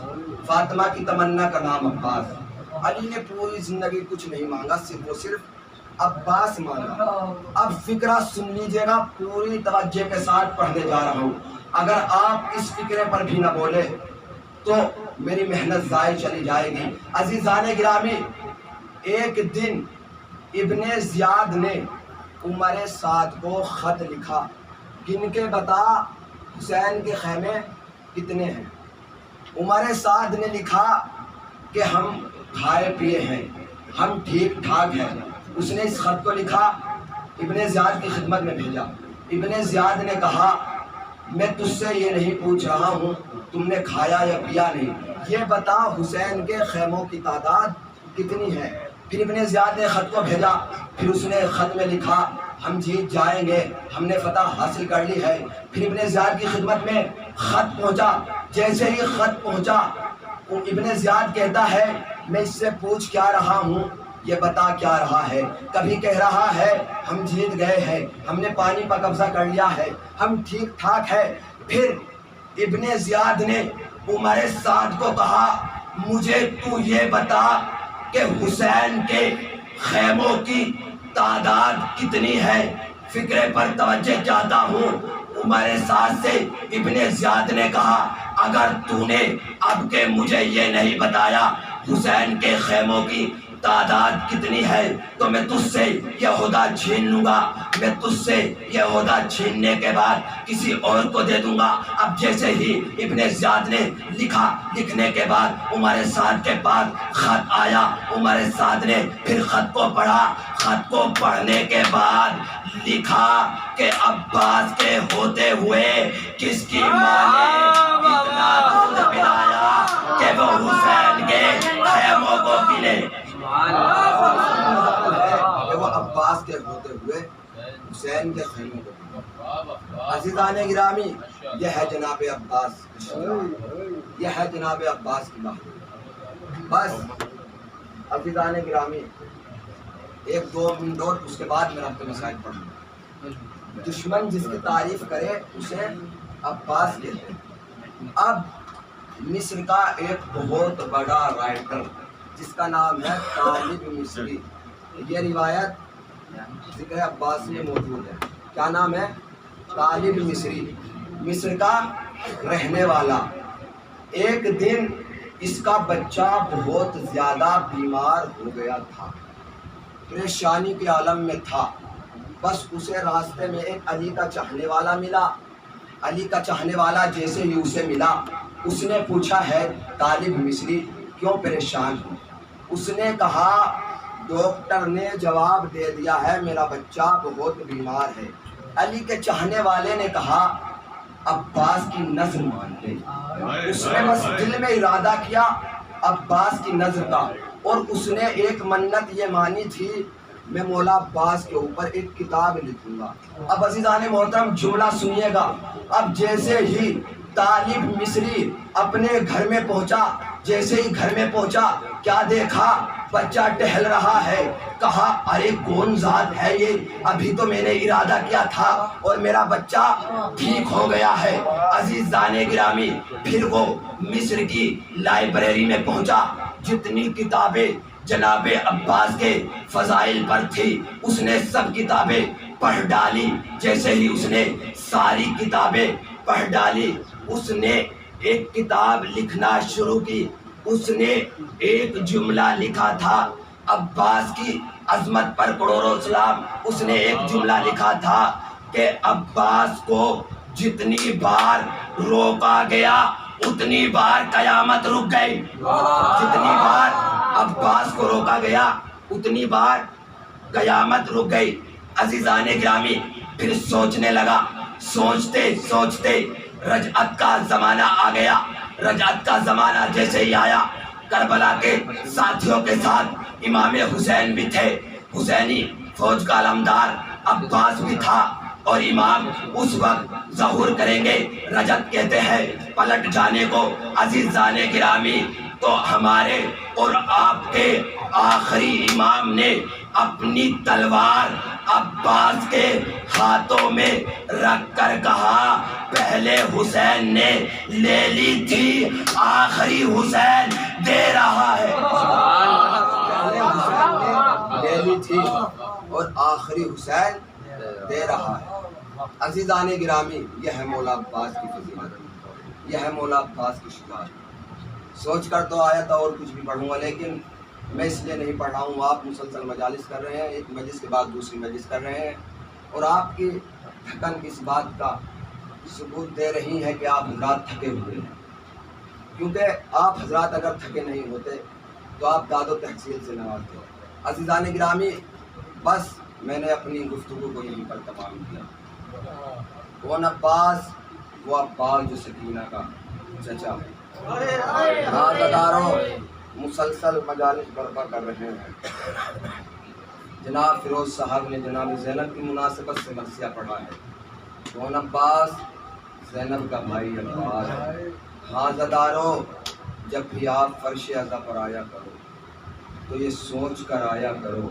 فاطمہ کی تمنا کا نام عباس۔ علی نے پوری زندگی کچھ نہیں مانگا، صرف اور صرف عباس مانگا۔ اب فکرہ سن لیجئے گا، پوری توجہ کے ساتھ پڑھنے جا رہا ہوں۔ اگر آپ اس فکرے پر بھی نہ بولے تو میری محنت ضائع چلی جائے گی۔ عزیزان گرامی ایک دن ابن زیاد نے عمر سعد کو خط لکھا، گن کے بتا حسین کے خیمے کتنے ہیں۔ عمر سعد نے لکھا کہ ہم کھائے پیے ہیں، ہم ٹھیک ٹھاک ہیں۔ اس نے اس خط کو لکھا، ابن زیاد کی خدمت میں بھیجا۔ ابن زیاد نے کہا میں تجھ سے یہ نہیں پوچھ رہا ہوں تم نے کھایا یا پیا نہیں، یہ بتا حسین کے خیموں کی تعداد کتنی ہے۔ پھر ابن زیاد نے خط کو بھیجا، پھر اس نے خط میں لکھا ہم جیت جائیں گے، ہم نے فتح حاصل کر لی ہے۔ پھر ابن زیاد کی خدمت میں خط پہنچا، جیسے ہی خط پہنچا ابن زیاد کہتا ہے میں اس سے پوچھ کیا رہا ہوں، یہ بتا کیا رہا ہے۔ کبھی کہہ رہا ہے ہم جیت گئے ہیں، ہم نے پانی پر قبضہ کر لیا ہے، ہم ٹھیک ٹھاک ہے۔ پھر ابن زیاد نے عمر سعد کو کہا مجھے تو یہ بتا کہ حسین کے خیموں کی تعداد کتنی ہے، فکرے پر توجہ چاہتا ہوں۔ عمر سعد سے ابن زیاد نے کہا اگر تو نے اب کے مجھے یہ نہیں بتایا حسین کے خیموں کی تعداد کتنی ہے تو میں تجھ سے یہ عہدہ چھین لوں گا، میں تجھ سے یہ عہدہ چھیننے کے بعد کسی اور کو دے دوں گا۔ اب جیسے ہی ابن زیاد نے لکھا، لکھنے کے بعد عمر سعد کے پاس خط آیا۔ عمر سعد نے پھر خط کو پڑھا، خط کو پڑھنے کے بعد لکھا کہ عباس کے ہوتے ہوئے کس کی ماں نے اتنا دودھ پلایا کہ وہ حسین کے خیموں کو پلے۔ کہ وہ عباس کے ہوتے ہوئے حسین کے خیمے کو۔ عزیزان گرامی، یہ ہے جناب عباس کی شجاعت، یہ ہے جناب عباس کی بہادری۔ بس عزیزان گرامی، ایک دو منٹ اور اس کے بعد میں اپنے مسائل پڑھوں۔ دشمن جس کی تعریف کرے اسے عباس کہتے ہیں۔ اب مصر کا ایک بہت بڑا رائٹر جس کا نام ہے طالب مصری، یہ روایت ذکر عباس میں موجود ہے۔ کیا نام ہے؟ طالب مصری، مصر کا رہنے والا۔ ایک دن اس کا بچہ بہت زیادہ بیمار ہو گیا تھا، پریشانی کے عالم میں تھا۔ بس اسے راستے میں ایک علی کا چاہنے والا ملا۔ علی کا چاہنے والا جیسے ہی اسے ملا، اس نے پوچھا ہے طالب مصری کیوں پریشان ہو؟ اس نے کہا ڈاکٹر نے جواب دے دیا ہے میرا بچہ بہت بیمار ہے۔ علی کے چاہنے والے نے کہا عباس کی نظر مان لے۔ اس نے بس دل میں ارادہ کیا عباس کی نظر کا، اور اس نے ایک منت یہ مانی تھی میں مولا عباس کے اوپر ایک کتاب لکھوں گا۔ اب عزیزان محترم جملہ سنیے گا۔ اب جیسے ہی طالب مصری اپنے گھر میں پہنچا، جیسے ہی گھر میں پہنچا کیا دیکھا؟ بچہ ٹہل رہا ہے۔ کہا ارے کون ذات ہے یہ؟ ابھی تو میں نے ارادہ کیا تھا اور میرا بچہ ٹھیک ہو گیا ہے۔ عزیزان گرامی، پھر وہ مصر کی لائبریری میں پہنچا۔ جتنی کتابیں جناب عباس کے فضائل پر تھی اس نے سب کتابیں پڑھ ڈالی۔ جیسے ہی اس نے ساری کتابیں پڑھ ڈالی، اس نے ایک کتاب لکھنا شروع کی۔ اس نے ایک جملہ لکھا تھا عباس کی عظمت پر کروڑوں سلام۔ اس نے ایک جملہ لکھا تھا کہ عباس کو جتنی بار روکا گیا اتنی بار قیامت رک گئی۔ جتنی بار عباس کو روکا گیا اتنی بار قیامت رک گئی۔ عزیزان گرامی، پھر سوچنے لگا۔ سوچتے سوچتے رجعت کا زمانہ آ گیا۔ رجعت کا زمانہ جیسے ہی آیا، کربلا کے ساتھیوں کے ساتھ امام حسین بھی تھے، حسینی فوج کا علمدار عباس بھی تھا، اور امام اس وقت ظہور کریں گے۔ رجعت کہتے ہیں پلٹ جانے کو۔ عزیزان گرامی، تو ہمارے اور آپ کے آخری امام نے اپنی تلوار عباس کے ہاتھوں میں رکھ کر کہا پہلے حسین نے لے لی تھی، آخری حسین دے رہا ہے۔ پہلے حسین نے لے لی تھی اور آخری حسین دے رہا ہے۔ عزیزان گرامی، یہ ہے مولا عباس کی فضیلت، یہ ہے مولا عباس کی شجاعت۔ سوچ کر تو آیا تھا اور کچھ بھی پڑھوں گا، لیکن میں اس لیے نہیں پڑھ رہا ہوں۔ آپ مسلسل مجالس کر رہے ہیں، ایک مجلس کے بعد دوسری مجلس کر رہے ہیں، اور آپ کی تھکن اس بات کا ثبوت دے رہی ہے کہ آپ حضرات تھکے ہوئے ہیں۔ کیونکہ آپ حضرات اگر تھکے نہیں ہوتے تو آپ داد و تحصیل سے نوازتے ہو۔ عزیزان گرامی، بس میں نے اپنی گفتگو کو یہیں پر تمام کیا۔ کون عباس؟ وہ عباس جو سکینہ کا چچا ہے۔ نازداروں، مسلسل مجالس برپا کر رہے ہیں۔ جناب فیروز صاحب نے جناب زینب کی مناسبت سے مرثیہ پڑھا ہے۔ کون عباس؟ زینب کا بھائی عباس۔ نازداروں، جب بھی آپ فرش عزا پر آیا کرو تو یہ سوچ کر آیا کرو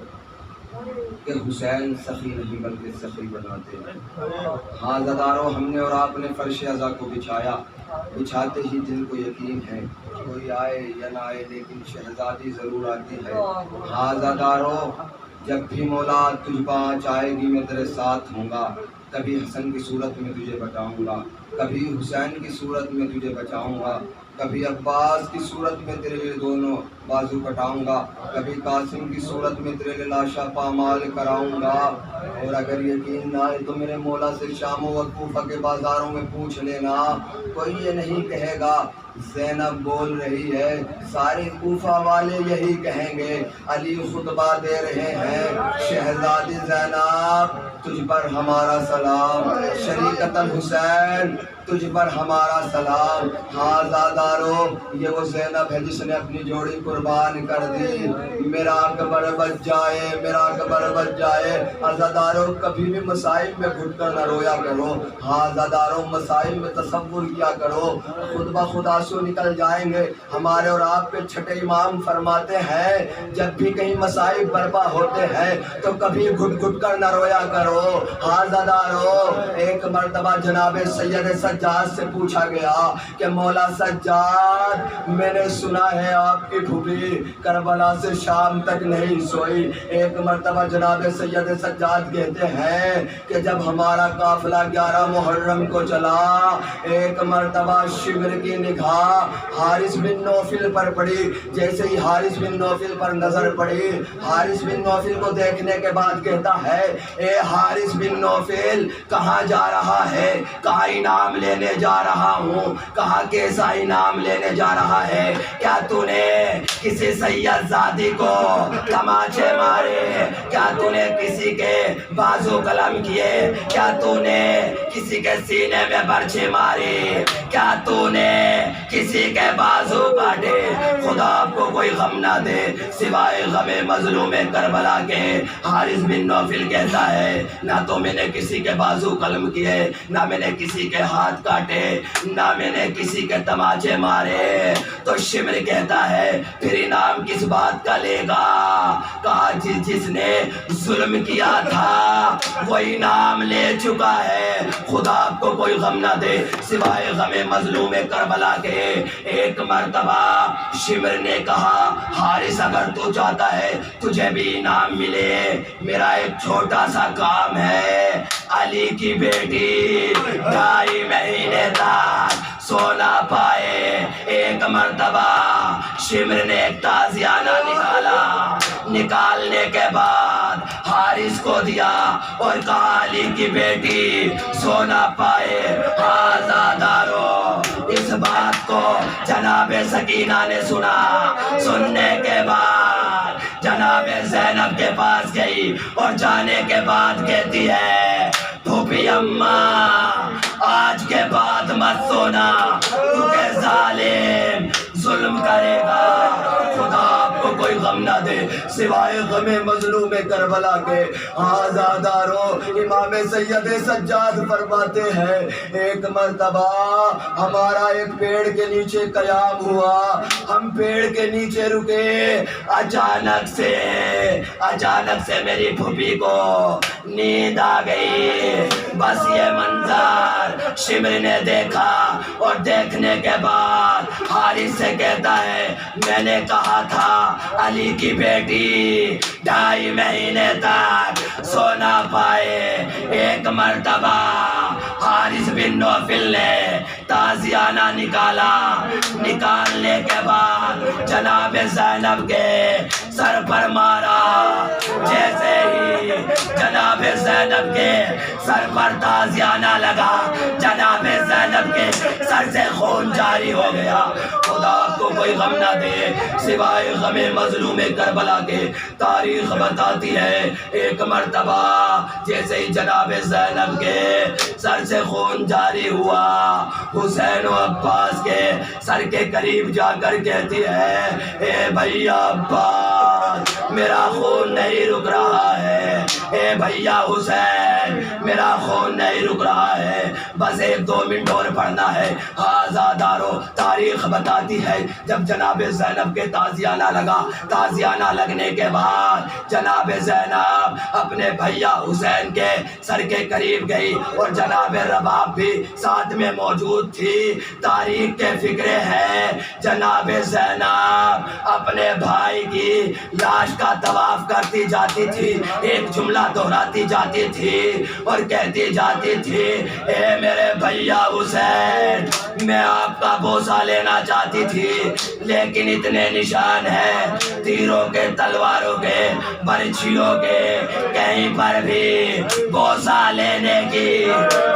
کہ حسین سخی نہیں بلکہ سخی بناتے ہیں۔ حاضرداروں، ہم نے اور آپ نے فرش عزا کو بچھایا، بچھاتے ہی دل کو یقین ہے کوئی آئے یا نہ آئے لیکن شہزادی ضرور آتی ہے۔ حاضرداروں، جب بھی مولا تجھ پانچ آئے گی میں تیرے ساتھ ہوں گا۔ کبھی حسن کی صورت میں تجھے بچاؤں گا، کبھی حسین کی صورت میں تجھے بچاؤں گا، کبھی عباس کی صورت میں تیرے لیے دونوں بازو کٹاؤں گا، کبھی قاسم کی صورت میں تیرے لیے لاشا پامال کراؤں گا۔ اور اگر یقین نہ آئے تو میرے مولا سے شام و کوفہ کے بازاروں میں پوچھ لینا، کوئی یہ نہیں کہے گا زینب بول رہی ہے، سارے کوفہ والے یہی کہیں گے علی خطبہ دے رہے ہیں، شہزادی زینب تجھ پر ہمارا سلام، شریکت الحسین تجھ پر ہمارا سلام. آزادارو یہ وہ زینب ہے جس نے اپنی جوڑی قربان کر دی. میرا اکبر بچ جائے, میرا اکبر بچ جائے. آزادارو کبھی بھی مصائب میں گھٹ کر نہ رویا کرو. آزادارو مصائب میں تصور کیا کرو, خود بخود آنسو نکل جائیں گے. ہمارے اور آپ کے چھٹے امام فرماتے ہیں جب بھی کہیں مصائب برپا ہوتے ہیں تو کبھی گھٹ گھٹ کر نہ رویا کرو. آزادارو ایک مرتبہ جناب سید سجاد سے پوچھا گیا کہ مولا سجاد میں نے سنا ہے آپ کی پھوپھی کربلا سے شام تک نہیں سوئی. ایک مرتبہ جناب سید سجاد کہتے ہیں کہ جب ہمارا قافلہ 11 محرم کو چلا, ایک مرتبہ شمر کی نگاہ حارث بن نوفل پر پڑی. جیسے ہی حارث بن نوفل پر نظر پڑی, حارث بن نوفل کو دیکھنے کے بعد کہتا ہے اے حارث بن نوفل کہاں جا رہا ہے, کہاں انعام لینے جا رہا ہوں, کہاں کیسا انعام لینے جا رہا ہے, کیا تو نے کسی سید زادی کو تماچے مارے, کیا تو نے کسی کے بازو قلم کیے, کیا تو نے کسی کے سینے میں برچھی ماری, کیا تو نے کسی کے بازو کاٹے. خدا آپ کو کوئی غم نہ دے سوائے غم مظلوم کربلا کے. حارث بن نوفل کہتا ہے نہ تو میں نے کسی کے بازو قلم کیے, نہ میں نے کسی کے ہاتھ کاٹے, نہ میں نے کسی کے تماچے مارے. تو شمر کہتا ہے پھر انعام کس بات کا لے گا. کہا جس نے ظلم کیا تھا وہ انعام لے چکا ہے. خدا آپ کو کوئی غم نہ دے سوائے غم مظلوم کربلا کے. ایک مرتبہ شمر نے کہا حارث اگر تو چاہتا ہے تجھے بھی انعام ملے, میرا ایک چھوٹا سا کام ہے. علی کی بیٹی 2.5 مہینے تک سو نہ پائے. ایک مرتبہ شمر نے ایک تازیانہ نکالا, نکالنے کے بعد حارث کو دیا اور کہا علی کی بیٹی سو نہ پائے. آزادارو اس بات کو جناب سکینہ نے سنا. سننے کے بعد جناب زینب کے پاس گئی اور جانے کے بعد کہتی ہے پھوپھی اماں آج کے بعد مت سونا کیونکہ ظالم ظلم کرے گا. خدا آپ کو کوئی غم نہ دے سوائے غم مظلوم کربلا کے. آزادارو امام سید سجاد فرماتے ہیں ایک مرتبہ ہمارا ایک پیڑ کے نیچے قیام ہوا, ہم پیڑ کے نیچے رکے. اچانک سے میری پھوپھی کو نیند آ گئی. بس یہ منظر شمر نے دیکھا اور دیکھنے کے بعد حارث سے کہتا ہے میں نے کہا تھا علی کی بیٹی 2.5 مہینے تک سو نہ پائے. ایک مرتبہ حارث بن نوفل نے تازیانہ نکالا, نکالنے کے بعد جناب زینب کے سر پر مارا. جیسے ہی جناب زینب کے سر پر تازیانہ لگا جناب زینب کے سر سے خون جاری ہو گیا. خدا آپ کو کوئی غم نہ دے سوائے غم مظلوم کربلا کے. تاریخ بتاتی ہے ایک مرتبہ جیسے ہی جناب زینب کے سر سے خون جاری ہوا, حسین و عباس کے سر کے قریب جا کر کہتی ہے اے بھیا عباس میرا خون نہیں رک رہا ہے, اے بھیا حسین میرا خون نہیں رک رہا ہے, بس 1-2 منٹ اور پڑھنا ہے. آزادارو تاریخ بتاتی ہے جب جناب زینب کے تازیانہ لگا, تازیانہ لگنے کے بعد جناب زینب اپنے بھیا حسین کے سر کے قریب گئی اور جناب رباب بھی ساتھ میں موجود تھی. تاریخ کے فکرے ہیں جناب زینب اپنے بھائی کی لاش کا طواف کرتی جاتی تھی, ایک جملہ دہراتی جاتی تھی اور کہتی جاتی تھی اے میرے بھیا حسین میں آپ کا بوسہ لینا چاہتی تھی لیکن اتنے نشان ہیں تیروں کے, تلواروں کے, برچھیوں کے, کہیں پر بھی بوسہ لینے کی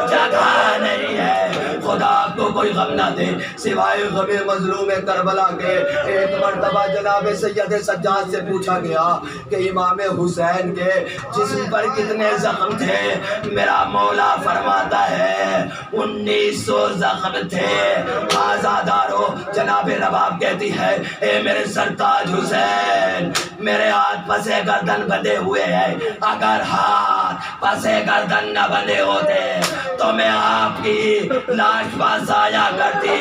جگہ نہیں ہے. خدا آپ کو کوئی غم نہ دے سوائے غم مظلوم کربلا کے. ایک مرتبہ جناب سید سجاد سے پوچھا گیا کہ امام حسین کے جسم پر کتنے زخم تھے. میرا مولا فرماتا ہے 1900 زخم تھے۔ آزادارو جناب رباب کہتی ہے اے میرے سرتاج حسین، میرے ہاتھ پسے گردن بندھے ہوئے ہیں، اگر ہاتھ پسے گردن نہ بندھے ہوتے تو میں آپ کی لاش پاس آیا کرتی،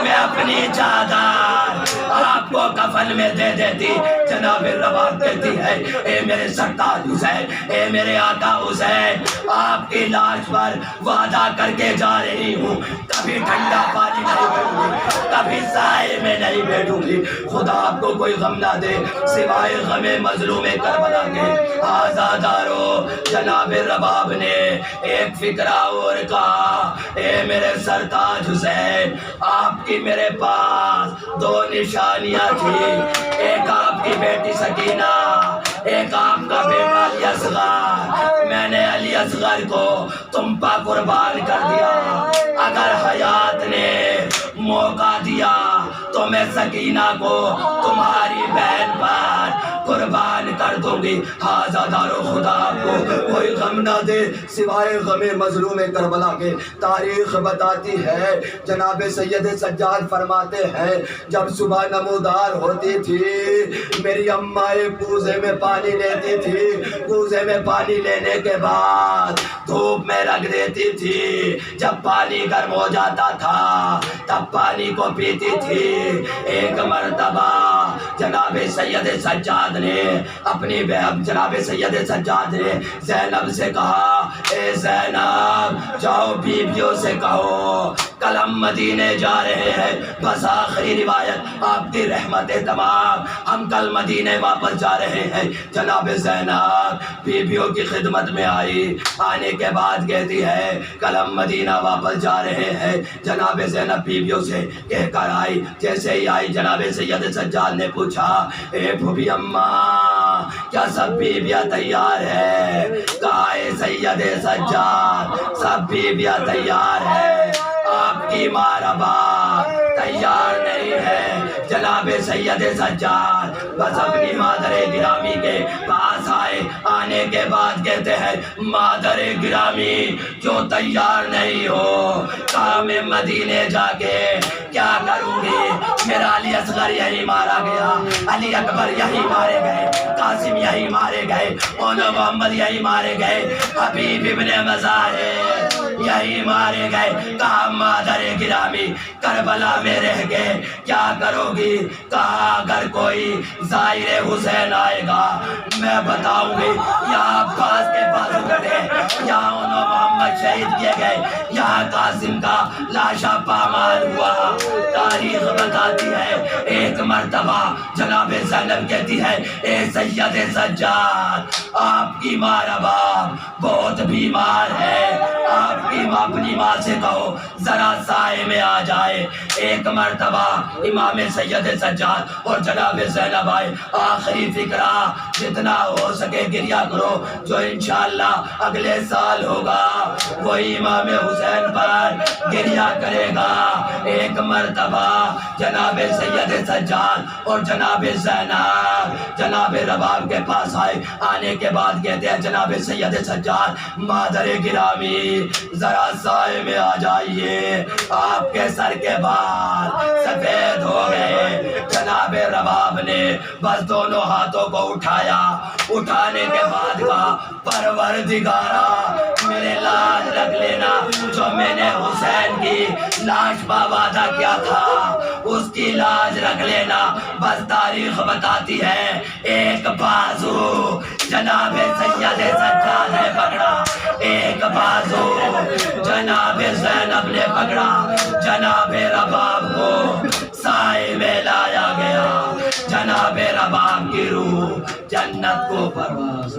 میں اپنی چادر آپ کو کفن میں دے دیتی۔ جناب رباب کہتی ہے اے میرے سرتاج حسین، اے میرے آقا حسین، آپ کی لاش پر وعدہ کر کے جا رہی ہوں، کبھی ٹھنڈا پانی نہیں پیوں گی، کبھی سائے میں نہیں بیٹھوں گی، خدا آپ کو کوئی غم نہ دے سوائے غم مظلوم کربلا کے۔ آزادارو جناب رباب نے ایک فکرہ اور کہا اے میرے سرتاج حسین، آپ کی میرے پاس 2 نشانیاں تھی، ایک آپ کی بیٹی سکینہ، ایک آپ کا بیٹا علی اصغر، میں نے علی اصغر کو تم پر قربان کر دیا، اگر حیات نے موقع دیا تو میں سکینہ کو تمہاری بہن پر قربان کر دوں گی۔ آزادارو خدا آپ کو کوئی غم نہ دے سوائے غم مظلوم کربلا کے۔ تاریخ بتاتی ہے جناب سید سجاد فرماتے ہیں جب صبح نمودار ہوتی تھی میری اماں کوزے میں پانی لیتی تھی، کوزے میں پانی لینے کے بعد دھوپ میں رکھ دیتی تھی، جب پانی گرم ہو جاتا تھا تب پانی کو پیتی تھی۔ ایک مرتبہ جناب سید سجاد نے اپنی جناب سید سجاد نے زینب سے کہا اے زینب جاؤ بیویوں سے کہو کل ہم مدینے جا رہے ہیں، بس آخری روایت آپ کی رحمت تمام، ہم کل مدینے واپس جا رہے ہیں۔ جناب زینب بیویوں کی خدمت میں آئی، آنے کے بعد کہتی ہے کل ہم مدینہ واپس جا رہے ہیں۔ جناب زینب بیویوں سے کہہ کر آئی، جیسے ہی آئی جناب سید سجاد نے پوچھا اے بھوبی اماں کیا سب بیویاں تیار ہے؟ کہا اے سید سجاد سب بیویاں تیار ہے، آپ کی ماں رباب تیار نہیں ہے۔ جناب سید سجاد بس اپنی مادر گرامی کے پاس آئے، آنے کے بعد کہتے ہیں مادر گرامی جو تیار نہیں ہو، کہا میں مدینے جا کے کیا کروں گی؟ میرا علی اصغر یہی مارا گیا، علی اکبر یہی مارے گئے، قاسم یہی مارے گئے، اونو محمد یہی مارے گئے، حبیب ابن مظاہر یہی مارے گئے۔ کہا مادر گرامی کربلا میں رہ گئے کیا کرو گی؟ کہا اگر کوئی زائر حسین آئے گا میں بتاؤں گی یہاں عباس کے بازو کٹے، یہاں اونو محمد شہید کیے گئے، یہاں قاسم کا لاشا پامال ہوا۔ تاریخ بتاتی ہے ایک مرتبہ جناب زینب کہتی ہے اے سید سجاد آپ کی ماں رباب بہت بیمار ہے، آپ کی ماں اپنی ماں سے کہو ذرا سائے میں آ جائے۔ ایک مرتبہ امام سید سجاد اور جناب زینب آئے، آخری فکرہ جتنا ہو سکے گریہ کرو، جو انشاءاللہ اگلے سال ہوگا وہی امام حسین پر گریہ کرے گا۔ ایک مرتبہ جناب سید سجاد اور جناب زینب جناب رباب کے پاس آئے، آنے کے بعد کہتے ہیں جناب سید سجاد مادر گرامی ذرا سائے میں آ جائیے، آپ کے سر کے بال سفید ہو گئے۔ جناب رباب نے بس دونوں ہاتھوں کو اٹھایا، اٹھانے کے بعد کہا پروردگارا میرے لاج رکھ لینا، جو میں نے حسین کی لاش پا وعدہ کیا تھا اس کی لاج رکھ لینا۔ بس تاریخ بتاتی ہے ایک بازو جناب سید سجاد نے پکڑا، ایک بازو جناب زینب نے پکڑا، جناب رباب کو سائے میں لایا گیا، جناب رباب کی روح جنت کو پرواز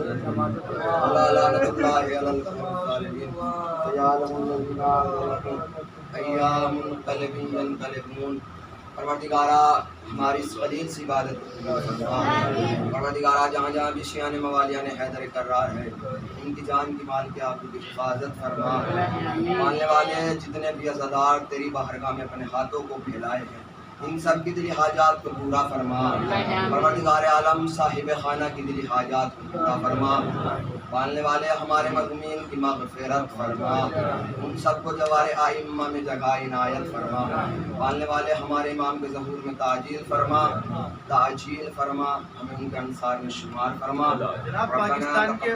پروردگارہ ہماری اس قلیل سی عبادت پروردگارہ جہاں جہاں بھی شیعان موالیان حیدر کرار ہے ان کی جان کی مال کے آپ کی حفاظت فرما، ماننے والے جتنے بھی عزادار تیری بارگاہ میں اپنے ہاتھوں کو پھیلائے ہیں ان سب کی دلی حاجات کو پورا فرما پروردگار عالم صاحب خانہ کی دلی حاجات کو پورا فرما پالنے والے ہمارے مرحومین کی مغفرت فرما ان سب کو جوار ائمہ میں جگہ عنایت فرما پالنے والے ہمارے امام کے ظہور میں تعجیل فرما ہمیں ان کے انصار میں شمار فرما جناب پاکستان کے